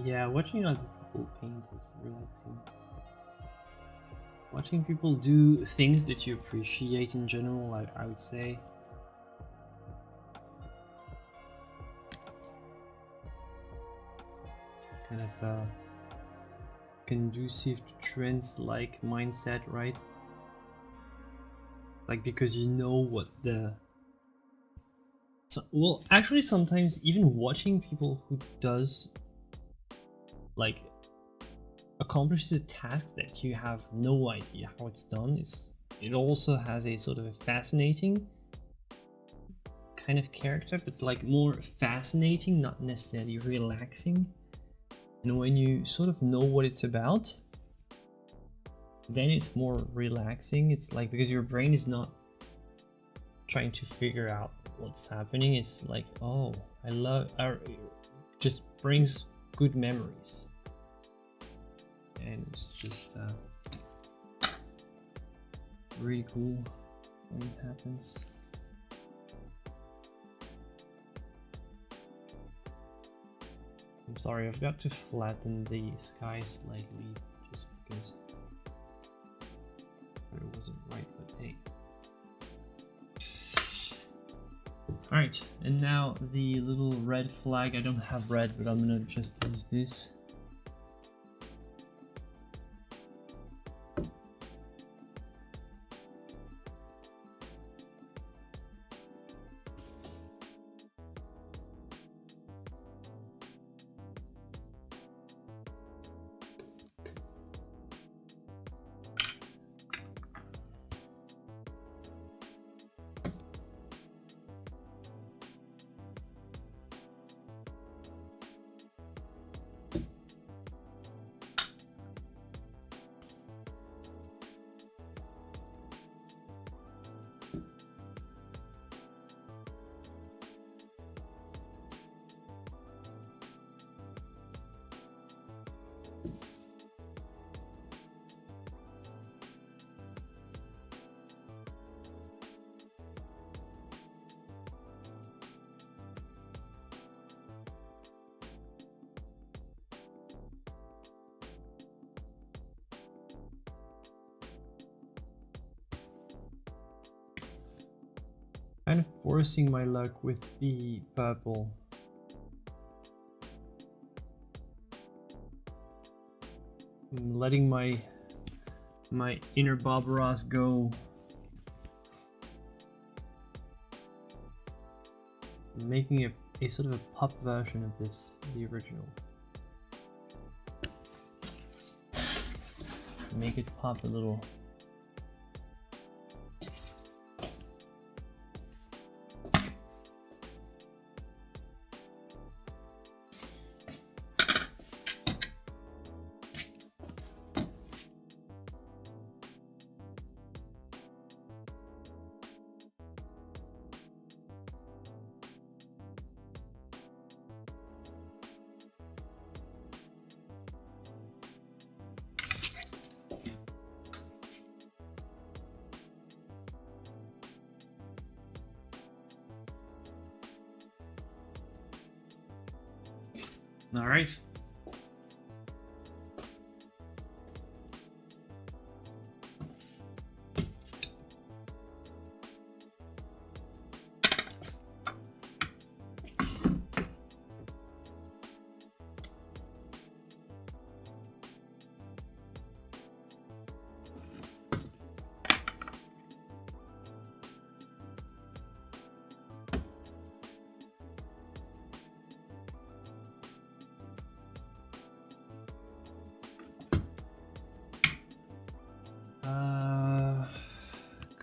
Yeah, watching other people paint is relaxing. Watching people do things that you appreciate in general, I would say. Kind of conducive to trends like mindset, right? Like, because you know what well, actually sometimes even watching people who does like accomplishes a task that you have no idea how it's done, it also has a sort of a fascinating kind of character, but like more fascinating, not necessarily relaxing. And when you sort of know what it's about, then it's more relaxing. It's like, because your brain is not trying to figure out what's happening. It's like, oh, it just brings good memories. And it's just really cool when it happens. I'm sorry, I've got to flatten the sky slightly just because it wasn't right, but hey. Alright, and now the little red flag. I don't have red, but I'm gonna just use this. kind of forcing my luck with the purple. I'm letting my inner Bob Ross go. I'm making a sort of a pop version of this, the original. Make it pop a little. All right.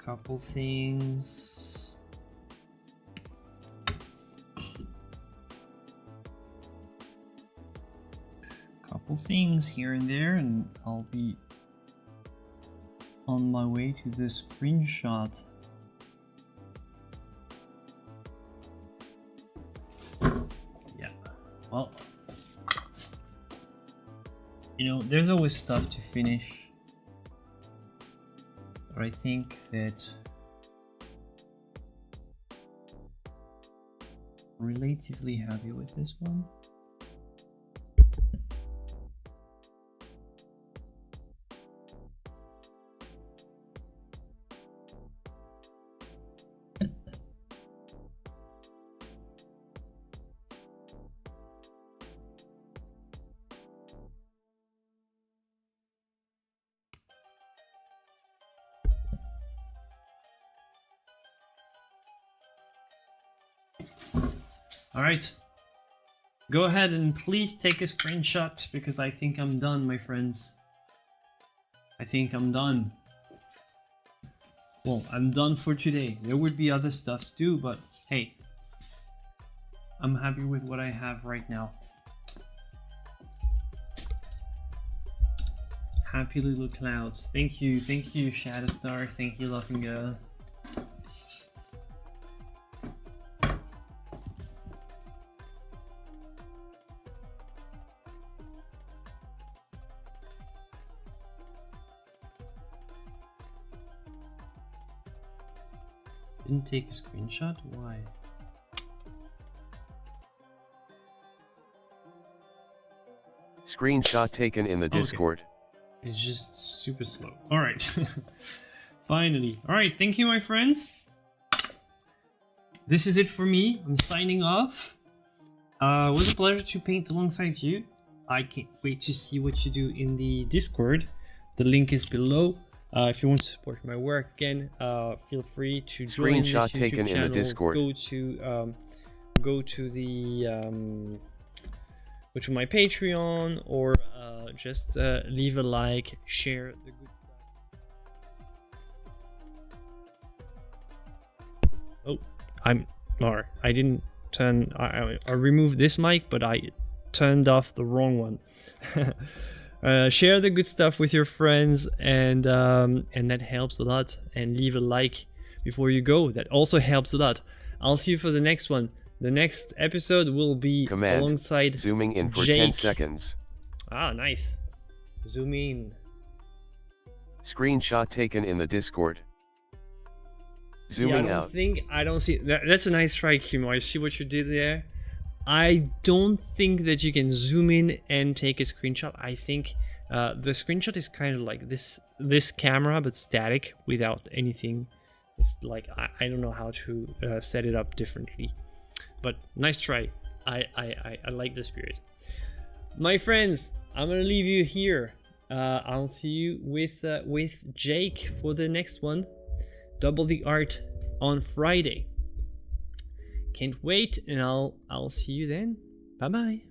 Couple things. Couple things here and there, and I'll be on my way to the screenshot. Yeah, well, you know, there's always stuff to finish. But I think that I'm relatively happy with this one. All right, go ahead and please take a screenshot because I think I'm done, my friends. I think I'm done. Well, I'm done for today. There would be other stuff to do, but hey, I'm happy with what I have right now. Happy little clouds. Thank you, Shadowstar. Thank you, Laughing Girl. Didn't take a screenshot? Why? Screenshot taken in the Discord. Okay. It's just super slow. Alright. Finally. Alright, thank you, my friends. This is it for me. I'm signing off. It was a pleasure to paint alongside you. I can't wait to see what you do in the Discord. The link is below. If you want to support my work again, feel free to join this YouTube taken channel. In the Discord. Go to my Patreon, or just leave a like, share the good stuff. Oh, I didn't turn. I removed this mic, but I turned off the wrong one. Share the good stuff with your friends, and that helps a lot. And leave a like before you go. That also helps a lot. I'll see you for the next one. The next episode will be alongside zooming in for Jake. 10 seconds. Ah, nice. Zoom in. Screenshot taken in the Discord. Zooming out. I don't see. That's a nice try, Kimo. I see what you did there. I don't think that you can zoom in and take a screenshot. I think the screenshot is kind of like this camera, but static, without anything It's like I don't know how to set it up differently, but nice try. I like the spirit. My friends, I'm gonna leave you here. I'll see you with Jake for the next one. Double the art on Friday. Can't wait, and I'll see you then. Bye bye.